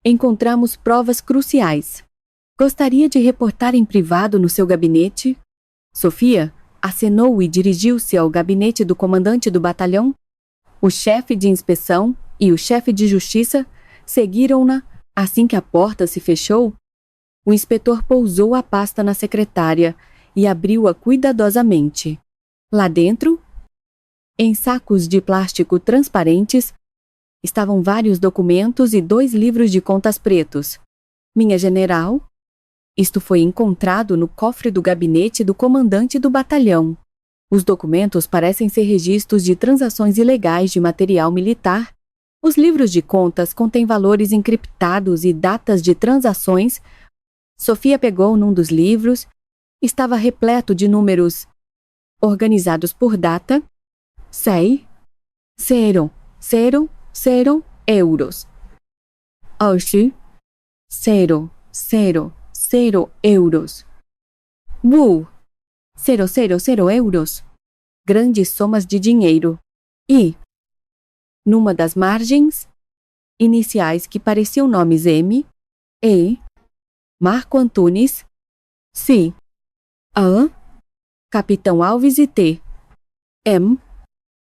encontramos provas cruciais. Gostaria de reportar em privado no seu gabinete? Sofia acenou e dirigiu-se ao gabinete do comandante do batalhão. O chefe de inspeção e o chefe de justiça seguiram-na. Assim que a porta se fechou, o inspetor pousou a pasta na secretária e abriu-a cuidadosamente. Lá dentro, em sacos de plástico transparentes, estavam vários documentos e 2 livros de contas pretos. Minha general, isto foi encontrado no cofre do gabinete do comandante do batalhão. Os documentos parecem ser registros de transações ilegais de material militar. Os livros de contas contêm valores encriptados e datas de transações. Sofia pegou num dos livros. Estava repleto de números organizados por data, 6,000 euros. Hoje, 0,000 euros. 0,000 euros. Grandes somas de dinheiro. E, numa das margens, iniciais que pareciam nomes M, E, Marco Antunes, C, A, Capitão Alves e T, M,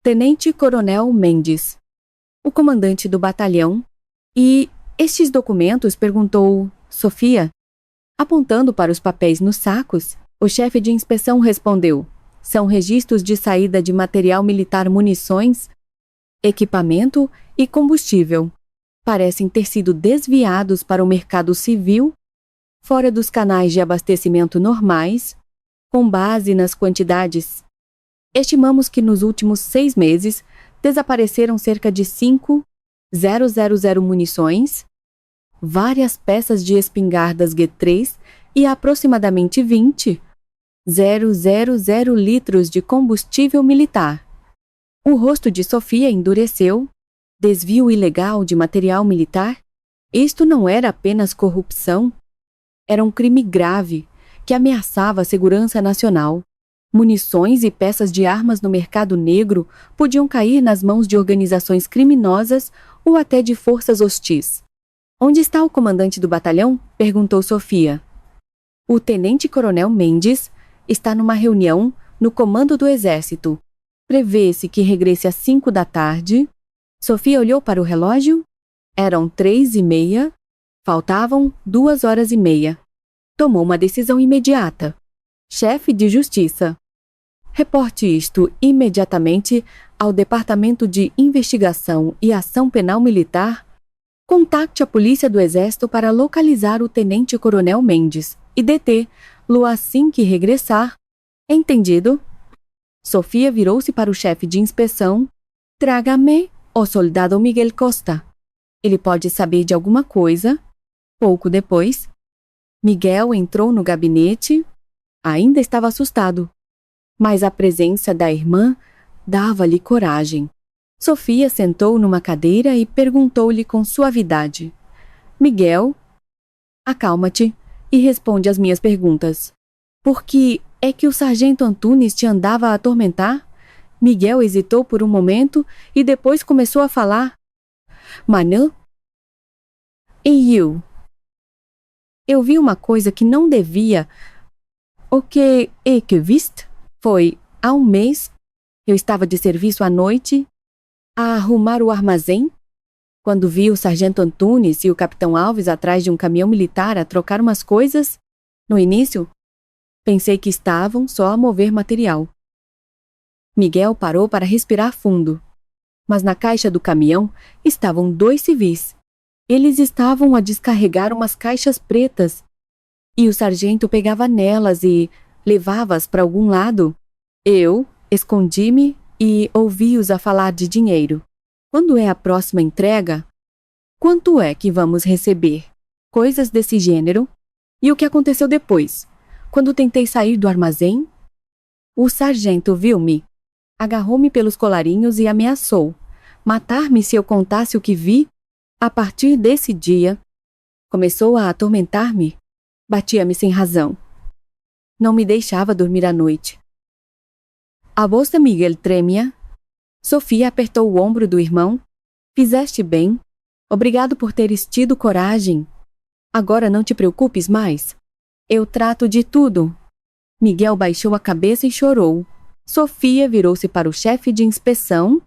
Tenente Coronel Mendes, o comandante do batalhão. E estes documentos? Perguntou Sofia, apontando para os papéis nos sacos. O chefe de inspeção respondeu: são registros de saída de material militar, munições, equipamento e combustível. Parecem ter sido desviados para o mercado civil, fora dos canais de abastecimento normais, com base nas quantidades. Estimamos que nos últimos 6 meses desapareceram cerca de 5,000 munições, várias peças de espingardas G3 e aproximadamente 20,000 litros de combustível militar. O rosto de Sofia endureceu. Desvio ilegal de material militar? Isto não era apenas corrupção. Era um crime grave que ameaçava a segurança nacional. Munições e peças de armas no mercado negro podiam cair nas mãos de organizações criminosas ou até de forças hostis. Onde está o comandante do batalhão? Perguntou Sofia. O tenente-coronel Mendes está numa reunião no comando do exército. Prevê-se que regresse às 5 da tarde. Sofia olhou para o relógio. Eram 3:30. Faltavam 2h30. Tomou uma decisão imediata. Chefe de Justiça, reporte isto imediatamente ao Departamento de Investigação e Ação Penal Militar. Contacte a Polícia do Exército para localizar o Tenente-Coronel Mendes e detê-lo assim que regressar. Entendido? Sofia virou-se para o chefe de inspeção. Traga-me o soldado Miguel Costa. Ele pode saber de alguma coisa. Pouco depois, Miguel entrou no gabinete. Ainda estava assustado, mas a presença da irmã dava-lhe coragem. Sofia sentou numa cadeira e perguntou-lhe com suavidade: Miguel, acalma-te e responde às minhas perguntas. Por que é que o sargento Antunes te andava a atormentar? Miguel hesitou por um momento e depois começou a falar. Manu? E eu vi uma coisa que não devia. O que é que viste? Foi, há um mês, eu estava de serviço à noite a arrumar o armazém, quando vi o sargento Antunes e o capitão Alves atrás de um caminhão militar a trocar umas coisas. No início, pensei que estavam só a mover material. Miguel parou para respirar fundo, mas na caixa do caminhão estavam 2 civis. Eles estavam a descarregar umas caixas pretas. E o sargento pegava nelas e levava-as para algum lado. Eu escondi-me e ouvi-os a falar de dinheiro. Quando é a próxima entrega? Quanto é que vamos receber? Coisas desse gênero. E o que aconteceu depois? Quando tentei sair do armazém, o sargento viu-me, agarrou-me pelos colarinhos e ameaçou matar-me se eu contasse o que vi. A partir desse dia, começou a atormentar-me. Batia-me sem razão. Não me deixava dormir à noite. A voz de Miguel tremia. Sofia apertou o ombro do irmão. Fizeste bem. Obrigado por teres tido coragem. Agora não te preocupes mais. Eu trato de tudo. Miguel baixou a cabeça e chorou. Sofia virou-se para o chefe de inspeção.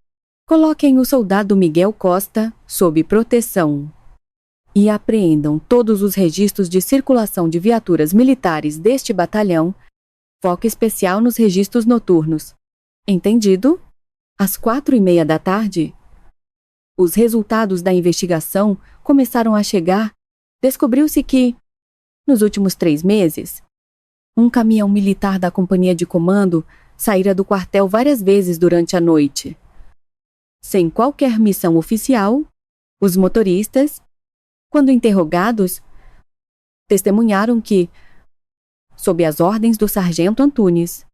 Coloquem o soldado Miguel Costa sob proteção e apreendam todos os registros de circulação de viaturas militares deste batalhão, foco especial nos registros noturnos. Entendido? Às 4:30 da tarde, os resultados da investigação começaram a chegar. Descobriu-se que, nos últimos 3 meses, um caminhão militar da companhia de comando saíra do quartel várias vezes durante a noite. Sem qualquer missão oficial, os motoristas, quando interrogados, testemunharam que, sob as ordens do sargento Antunes,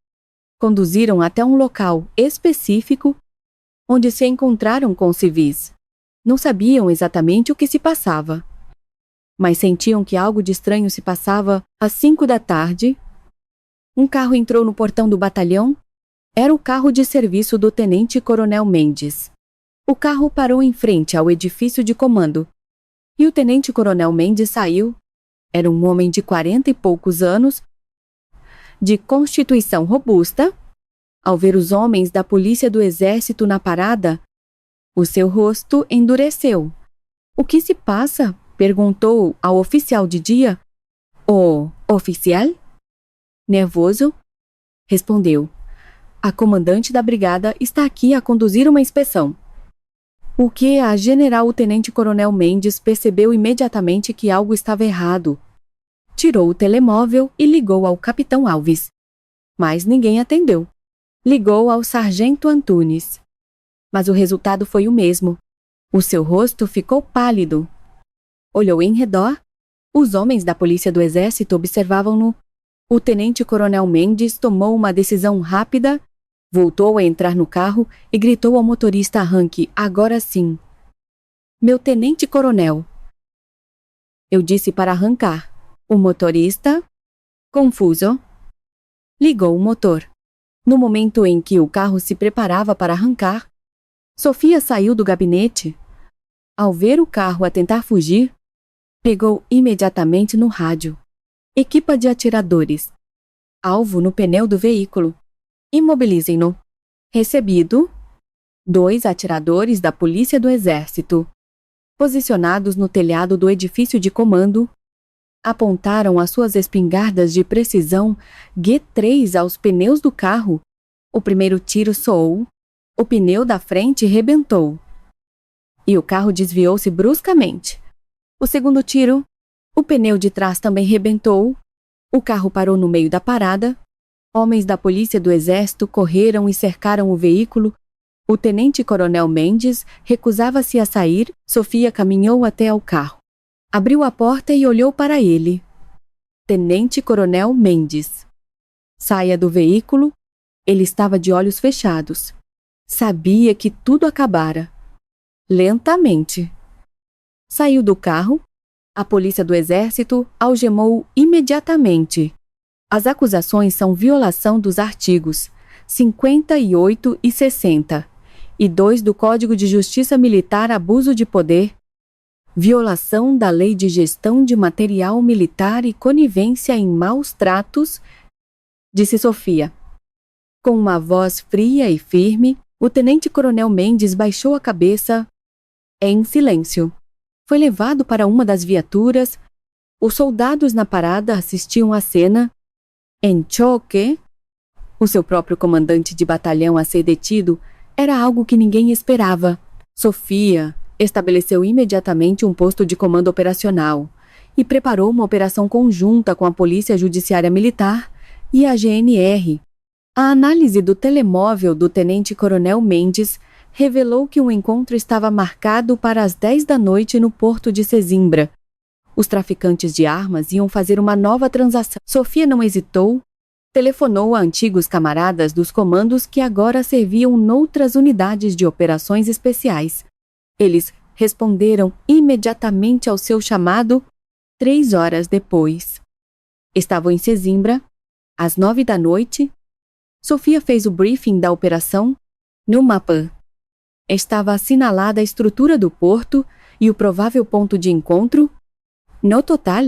conduziram até um local específico onde se encontraram com civis. Não sabiam exatamente o que se passava, mas sentiam que algo de estranho se passava às 5 da tarde. Um carro entrou no portão do batalhão. Era o carro de serviço do tenente-coronel Mendes. O carro parou em frente ao edifício de comando, e o tenente-coronel Mendes saiu. Era um homem de 40 e poucos anos, de constituição robusta. Ao ver os homens da polícia do exército na parada, o seu rosto endureceu. "O que se passa?" perguntou ao oficial de dia. "O oficial?" Nervoso, respondeu. "A comandante da brigada está aqui a conduzir uma inspeção." O que a general-tenente-coronel Mendes percebeu imediatamente que algo estava errado. Tirou o telemóvel e ligou ao capitão Alves. Mas ninguém atendeu. Ligou ao sargento Antunes. Mas o resultado foi o mesmo. O seu rosto ficou pálido. Olhou em redor. Os homens da polícia do exército observavam-no. O tenente-coronel Mendes tomou uma decisão rápida, voltou a entrar no carro e gritou ao motorista arranque, agora sim. "Meu tenente-coronel." Eu disse para arrancar. O motorista, confuso, ligou o motor. No momento em que o carro se preparava para arrancar, Sofia saiu do gabinete. Ao ver o carro a tentar fugir, pegou imediatamente no rádio. "Equipa de atiradores. Alvo no pneu do veículo. Imobilizem-no." Recebido. 2 atiradores da polícia do exército, posicionados no telhado do edifício de comando, apontaram as suas espingardas de precisão G3 aos pneus do carro. O primeiro tiro soou, o pneu da frente rebentou, e o carro desviou-se bruscamente. O segundo tiro, o pneu de trás também rebentou, o carro parou no meio da parada. Homens da polícia do exército correram e cercaram o veículo. O tenente-coronel Mendes recusava-se a sair. Sofia caminhou até ao carro. Abriu a porta e olhou para ele. Tenente-coronel Mendes. Saia do veículo. Ele estava de olhos fechados. Sabia que tudo acabara. Lentamente. Saiu do carro. A polícia do exército algemou imediatamente. As acusações são violação dos artigos 58 e 60 e 2 do Código de Justiça Militar, abuso de poder, violação da Lei de Gestão de Material Militar e conivência em maus tratos, disse Sofia. Com uma voz fria e firme, o tenente-coronel Mendes baixou a cabeça em silêncio. Foi levado para uma das viaturas. Os soldados na parada assistiam à cena. Em choque, o seu próprio comandante de batalhão a ser detido era algo que ninguém esperava. Sofia estabeleceu imediatamente um posto de comando operacional e preparou uma operação conjunta com a Polícia Judiciária Militar e a GNR. A análise do telemóvel do tenente-coronel Mendes revelou que o encontro estava marcado para as 10 da noite no porto de Sesimbra. Os traficantes de armas iam fazer uma nova transação. Sofia não hesitou, telefonou a antigos camaradas dos comandos que agora serviam noutras unidades de operações especiais. Eles responderam imediatamente ao seu chamado 3 horas depois. Estavam em Sesimbra, às 9 da noite. Sofia fez o briefing da operação. No mapa estava assinalada a estrutura do porto e o provável ponto de encontro. No total,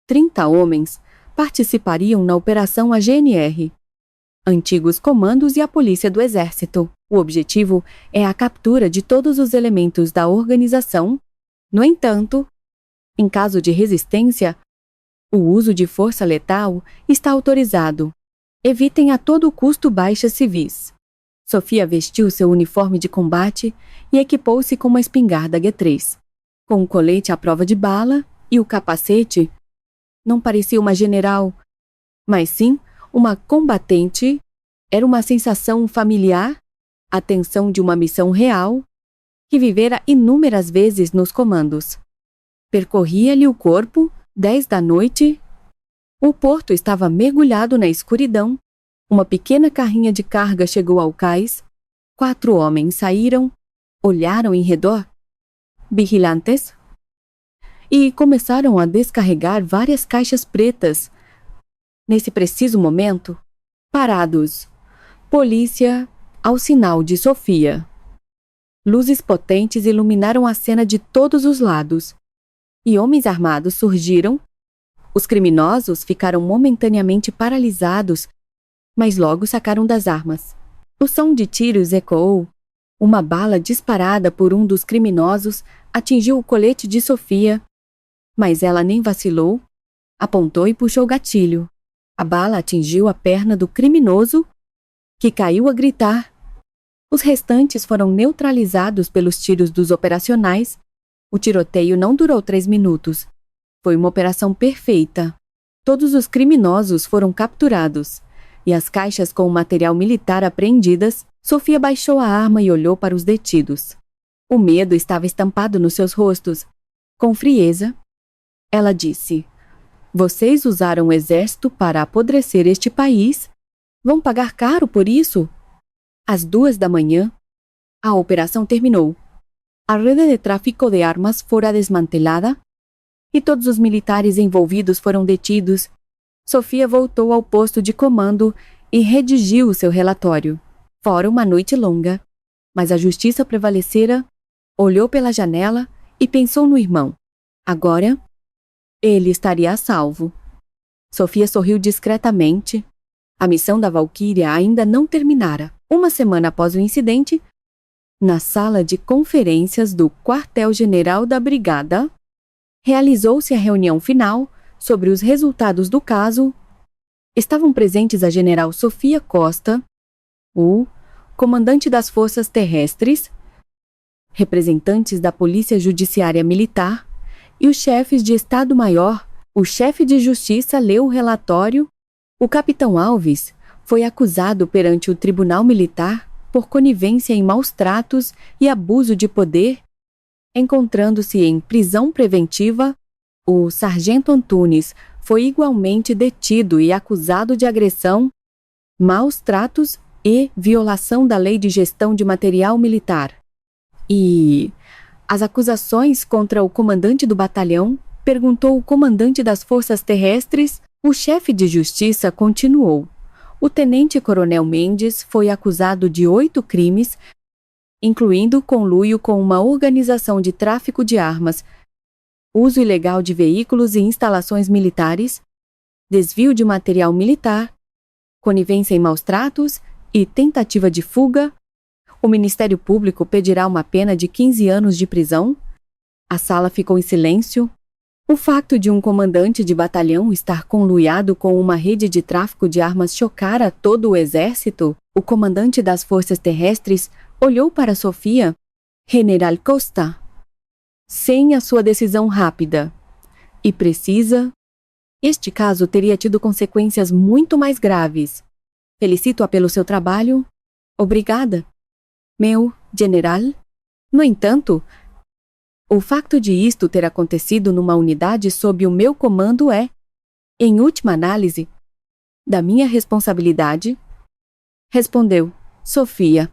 30 homens participariam na operação AGNR, antigos comandos e a polícia do exército. O objetivo é a captura de todos os elementos da organização. No entanto, em caso de resistência, o uso de força letal está autorizado. Evitem a todo custo baixas civis. Sofia vestiu seu uniforme de combate e equipou-se com uma espingarda G3. Com o colete à prova de bala e o capacete, não parecia uma general, mas sim uma combatente. Era uma sensação familiar, a tensão de uma missão real, que vivera inúmeras vezes nos comandos. Percorria-lhe o corpo, 10 da noite. O porto estava mergulhado na escuridão. Uma pequena carrinha de carga chegou ao cais. 4 homens saíram, olharam em redor, vigilantes, e começaram a descarregar várias caixas pretas. Nesse preciso momento, parados, polícia ao sinal de Sofia. Luzes potentes iluminaram a cena de todos os lados, e homens armados surgiram. Os criminosos ficaram momentaneamente paralisados, mas logo sacaram das armas. O som de tiros ecoou. Uma bala disparada por um dos criminosos atingiu o colete de Sofia, mas ela nem vacilou, apontou e puxou o gatilho. A bala atingiu a perna do criminoso, que caiu a gritar. Os restantes foram neutralizados pelos tiros dos operacionais. O tiroteio não durou 3 minutos. Foi uma operação perfeita. Todos os criminosos foram capturados, e as caixas com o material militar apreendidas. Sofia baixou a arma e olhou para os detidos. O medo estava estampado nos seus rostos. Com frieza, ela disse: "Vocês usaram o exército para apodrecer este país. Vão pagar caro por isso?" Às 2 da manhã, a operação terminou. A rede de tráfico de armas fora desmantelada e todos os militares envolvidos foram detidos. Sofia voltou ao posto de comando e redigiu o seu relatório. Fora uma noite longa, mas a justiça prevalecera. Olhou pela janela e pensou no irmão. Agora, ele estaria a salvo. Sofia sorriu discretamente. A missão da Valquíria ainda não terminara. Uma semana após o incidente, na sala de conferências do quartel-general da brigada, realizou-se a reunião final sobre os resultados do caso. Estavam presentes a general Sofia Costa, o comandante das forças terrestres, representantes da Polícia Judiciária Militar e os chefes de Estado-Maior. O chefe de justiça leu o relatório. O capitão Alves foi acusado perante o Tribunal Militar por conivência em maus tratos e abuso de poder, encontrando-se em prisão preventiva. O sargento Antunes foi igualmente detido e acusado de agressão, maus tratos e violação da Lei de Gestão de Material Militar. E as acusações contra o comandante do batalhão? Perguntou o comandante das forças terrestres. O chefe de justiça continuou. O tenente-coronel Mendes foi acusado de 8 crimes, incluindo conluio com uma organização de tráfico de armas, uso ilegal de veículos e instalações militares, desvio de material militar, conivência em maus tratos e tentativa de fuga. O Ministério Público pedirá uma pena de 15 anos de prisão. A sala ficou em silêncio. O facto de um comandante de batalhão estar conluiado com uma rede de tráfico de armas chocara todo o exército. O comandante das forças terrestres olhou para Sofia. General Costa, sem a sua decisão rápida e precisa, este caso teria tido consequências muito mais graves. Felicito-a pelo seu trabalho. Obrigada, meu general. No entanto, o facto de isto ter acontecido numa unidade sob o meu comando é, em última análise, da minha responsabilidade, respondeu Sofia,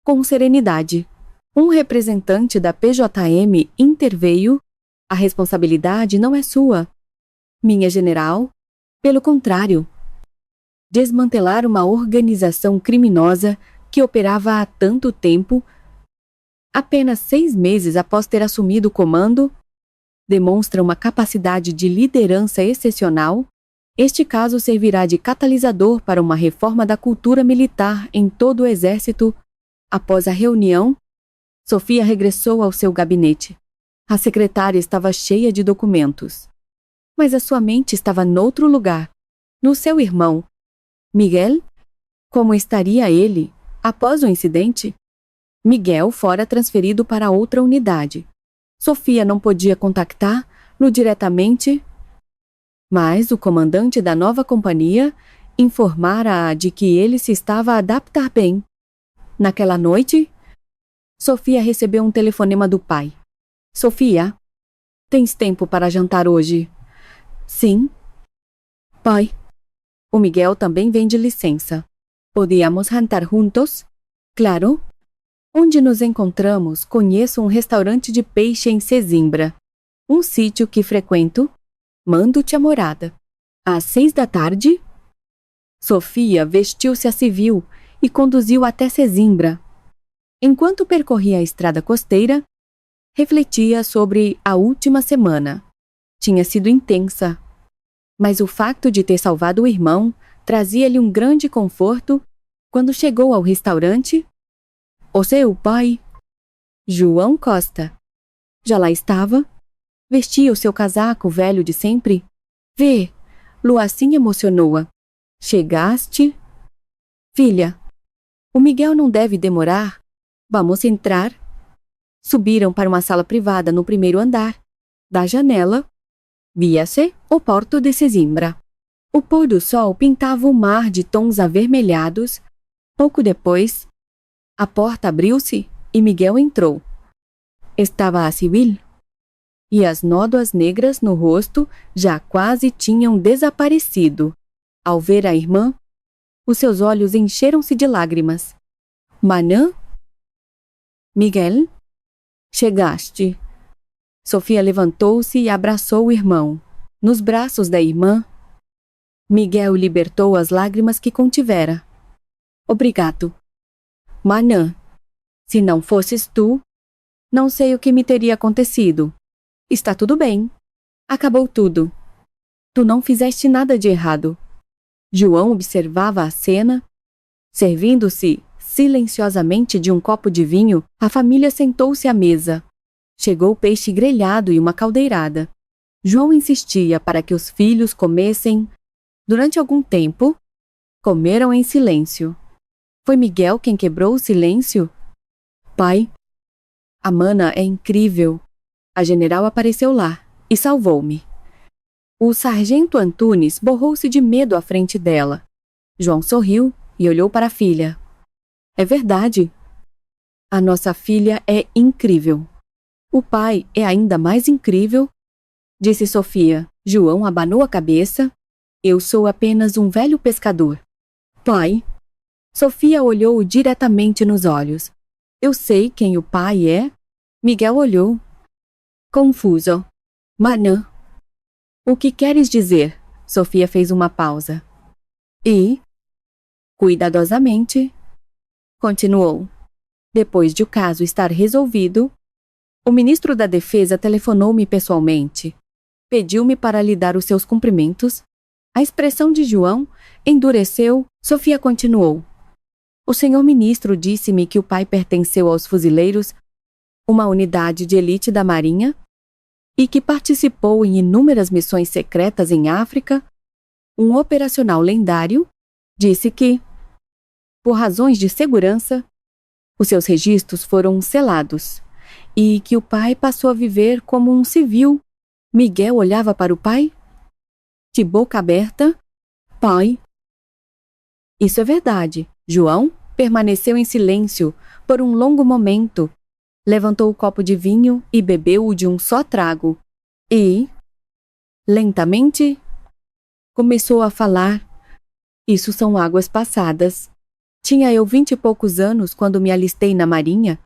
com serenidade. Um representante da PJM interveio. A responsabilidade não é sua, minha general. Pelo contrário, desmantelar uma organização criminosa que operava há tanto tempo, apenas 6 meses após ter assumido o comando, demonstra uma capacidade de liderança excepcional. Este caso servirá de catalisador para uma reforma da cultura militar em todo o exército. Após a reunião, Sofia regressou ao seu gabinete. A secretária estava cheia de documentos, mas a sua mente estava noutro lugar, no seu irmão. Miguel? Como estaria ele após o incidente? Miguel fora transferido para outra unidade. Sofia não podia contactar-no diretamente, mas o comandante da nova companhia informara-a de que ele se estava a adaptar bem. Naquela noite, Sofia recebeu um telefonema do pai. Sofia, tens tempo para jantar hoje? Sim. Pai, O Miguel também vem de licença. Podíamos jantar juntos? Claro. Onde nos encontramos, conheço um restaurante de peixe em Sesimbra. Um sítio que frequento. Mando-te a morada. Às 6 da tarde? Sofia vestiu-se a civil e conduziu até Sesimbra. Enquanto percorria a estrada costeira, refletia sobre a última semana. Tinha sido intensa, mas o facto de ter salvado o irmão trazia-lhe um grande conforto. Quando chegou ao restaurante, o seu pai, João Costa, já lá estava. Vestia o seu casaco velho de sempre. Vê, Luacim emocionou-a. Chegaste? Filha, o Miguel não deve demorar. Vamos entrar. Subiram para uma sala privada no primeiro andar. Da janela, via-se o porto de Sesimbra. O pôr do sol pintava o mar de tons avermelhados. Pouco depois, a porta abriu-se e Miguel entrou. Estava a civil, e as nódoas negras no rosto já quase tinham desaparecido. Ao ver a irmã, os seus olhos encheram-se de lágrimas. Manã? Miguel? Chegaste. Sofia levantou-se e abraçou o irmão. Nos braços da irmã, Miguel libertou as lágrimas que contivera. Obrigado. Manã, se não fosses tu, não sei o que me teria acontecido. Está tudo bem. Acabou tudo. Tu não fizeste nada de errado. João observava a cena. Servindo-se silenciosamente de um copo de vinho, a família sentou-se à mesa. Chegou peixe grelhado e uma caldeirada. João insistia para que os filhos comessem. Durante algum tempo, comeram em silêncio. Foi Miguel quem quebrou o silêncio. Pai, a Mana é incrível. A general apareceu lá e salvou-me. O sargento Antunes borrou-se de medo à frente dela. João sorriu e olhou para a filha. É verdade. A nossa filha é incrível. O pai é ainda mais incrível, disse Sofia. João abanou a cabeça. Eu sou apenas um velho pescador. Pai. Sofia olhou diretamente nos olhos. Eu sei quem o pai é. Miguel olhou. Confuso. Manã. O que queres dizer? Sofia fez uma pausa. E, cuidadosamente, continuou. Depois de o caso estar resolvido, o ministro da Defesa telefonou-me pessoalmente. Pediu-me para lhe dar os seus cumprimentos. A expressão de João endureceu. Sofia continuou. O senhor ministro disse-me que o pai pertenceu aos fuzileiros, uma unidade de elite da Marinha, e que participou em inúmeras missões secretas em África. Um operacional lendário disse que, por razões de segurança, os seus registros foram selados e que o pai passou a viver como um civil. Miguel olhava para o pai, de boca aberta. Pai. Isso é verdade. João permaneceu em silêncio por um longo momento. Levantou o copo de vinho e bebeu-o de um só trago. E, lentamente, começou a falar. Isso são águas passadas. Tinha eu 20 e poucos anos quando me alistei na Marinha.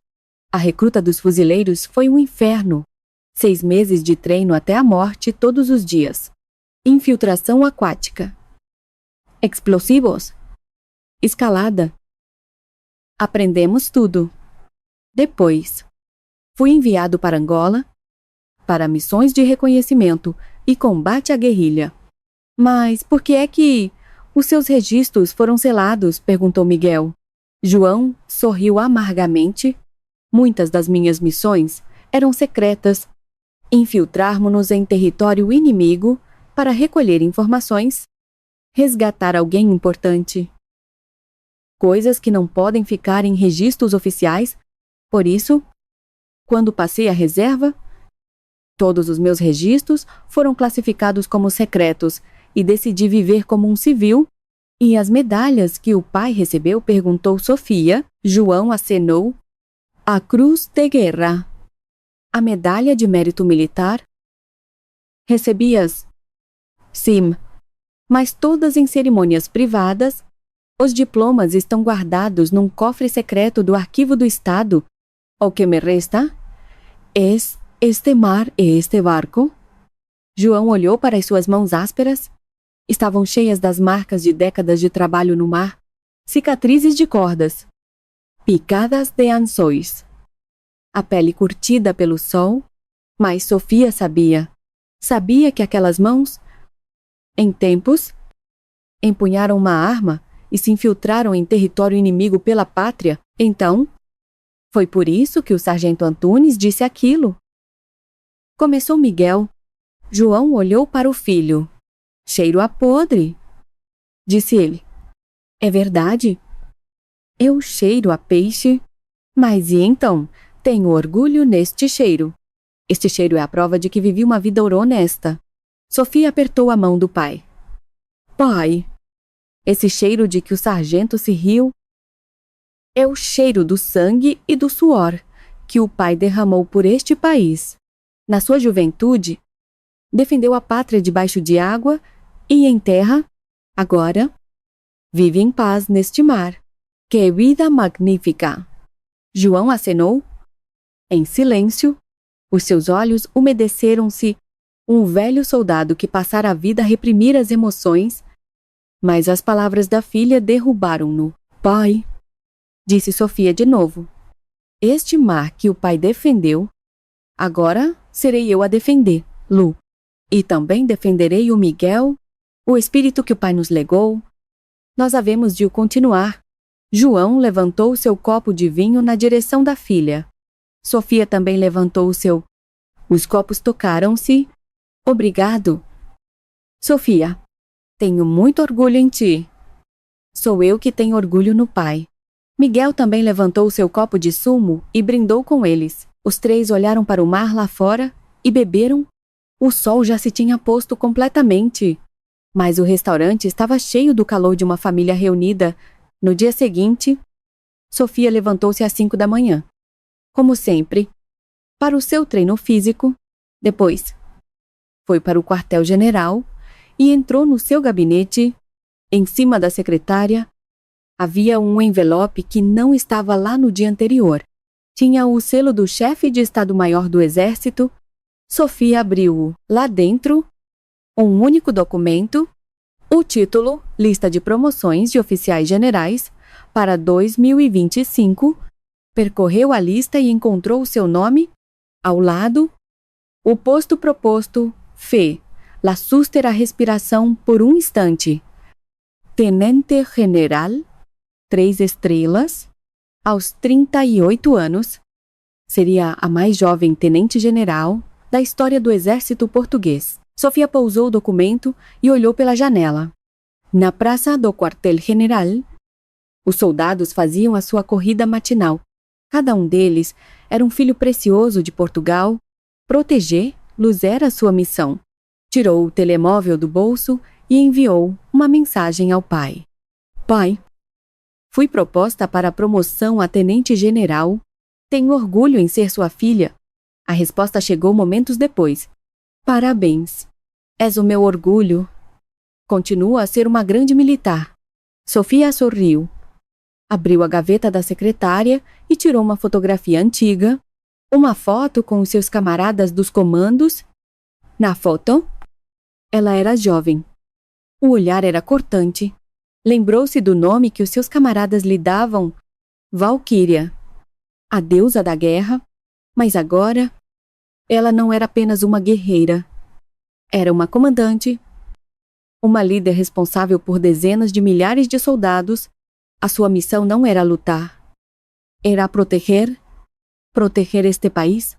A recruta dos fuzileiros foi um inferno. 6 meses de treino até a morte todos os dias. Infiltração aquática. Explosivos. Escalada. Aprendemos tudo. Depois, fui enviado para Angola, para missões de reconhecimento e combate à guerrilha. Mas por que é que os seus registros foram selados? Perguntou Miguel. João sorriu amargamente. Muitas das minhas missões eram secretas. Infiltrarmos-nos em território inimigo para recolher informações, resgatar alguém importante. Coisas que não podem ficar em registros oficiais. Por isso, quando passei a reserva, todos os meus registros foram classificados como secretos e decidi viver como um civil. E as medalhas que o pai recebeu? Perguntou Sofia. João acenou. A Cruz de Guerra. A medalha de mérito militar? Recebias? Sim. mas todas em cerimônias privadas. Os diplomas estão guardados num cofre secreto do Arquivo do Estado. O que me resta é este mar e este barco. João olhou para as suas mãos ásperas. Estavam cheias das marcas de décadas de trabalho no mar, cicatrizes de cordas, picadas de anzóis. A pele curtida pelo sol, mas Sofia sabia que aquelas mãos, em tempos, empunharam uma arma e se infiltraram em território inimigo pela pátria. Então, foi por isso que o sargento Antunes disse aquilo. Começou Miguel. João olhou para o filho. Cheiro a podre, disse ele. É verdade? Eu cheiro a peixe, mas e então? Tenho orgulho neste cheiro. Este cheiro é a prova de que vivi uma vida honesta. Sofia apertou a mão do pai. Pai, esse cheiro de que o sargento se riu é o cheiro do sangue e do suor que o pai derramou por este país. Na sua juventude, defendeu a pátria debaixo de água e em terra. Agora, vive em paz neste mar. Que vida magnífica! João acenou. Em silêncio, os seus olhos umedeceram-se. Um velho soldado que passara a vida a reprimir as emoções, mas as palavras da filha derrubaram-no. Pai, disse Sofia de novo. Este mar que o pai defendeu, agora serei eu a defender, Lu. E também defenderei o Miguel, o espírito que o pai nos legou. Nós havemos de o continuar. João levantou seu copo de vinho na direção da filha. Sofia também levantou o seu. Os copos tocaram-se. Obrigado. Sofia, tenho muito orgulho em ti. Sou eu que tenho orgulho no pai. Miguel também levantou seu copo de sumo e brindou com eles. Os três olharam para o mar lá fora e beberam. O sol já se tinha posto completamente, mas o restaurante estava cheio do calor de uma família reunida. No dia seguinte, Sofia levantou-se às 5 da manhã, como sempre, para o seu treino físico. Depois, foi para o quartel-general e entrou no seu gabinete. Em cima da secretária, havia um envelope que não estava lá no dia anterior. Tinha o selo do chefe de Estado-Maior do Exército. Sofia abriu-o. Lá dentro, um único documento, o título, Lista de Promoções de Oficiais Generais para 2025, percorreu a lista e encontrou o seu nome. Ao lado, o posto proposto, Fê, la suster a respiração por um instante. Tenente General, 3 estrelas, aos 38 anos, seria a mais jovem tenente-general da história do exército português. Sofia pousou o documento e olhou pela janela. Na praça do quartel-general, os soldados faziam a sua corrida matinal. Cada um deles era um filho precioso de Portugal. Proteger Luz era sua missão. Tirou o telemóvel do bolso e enviou uma mensagem ao pai. Pai, fui proposta para a promoção a tenente-general. Tenho orgulho em ser sua filha. A resposta chegou momentos depois. Parabéns. És o meu orgulho. Continua a ser uma grande militar. Sofia sorriu. Abriu a gaveta da secretária e tirou uma fotografia antiga, uma foto com os seus camaradas dos comandos. Na foto, ela era jovem. O olhar era cortante. Lembrou-se do nome que os seus camaradas lhe davam, Valquíria, a deusa da guerra, mas agora ela não era apenas uma guerreira. Era uma comandante, uma líder responsável por dezenas de milhares de soldados. A sua missão não era lutar. Era proteger este país,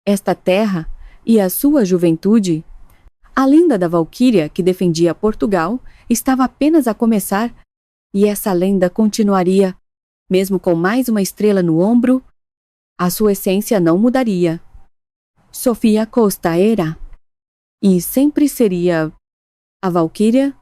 esta terra e a sua juventude. A lenda da Valquíria, que defendia Portugal, estava apenas a começar, e essa lenda continuaria, mesmo com mais uma estrela no ombro. A sua essência não mudaria. Sofia Costa era, e sempre seria, a Valquíria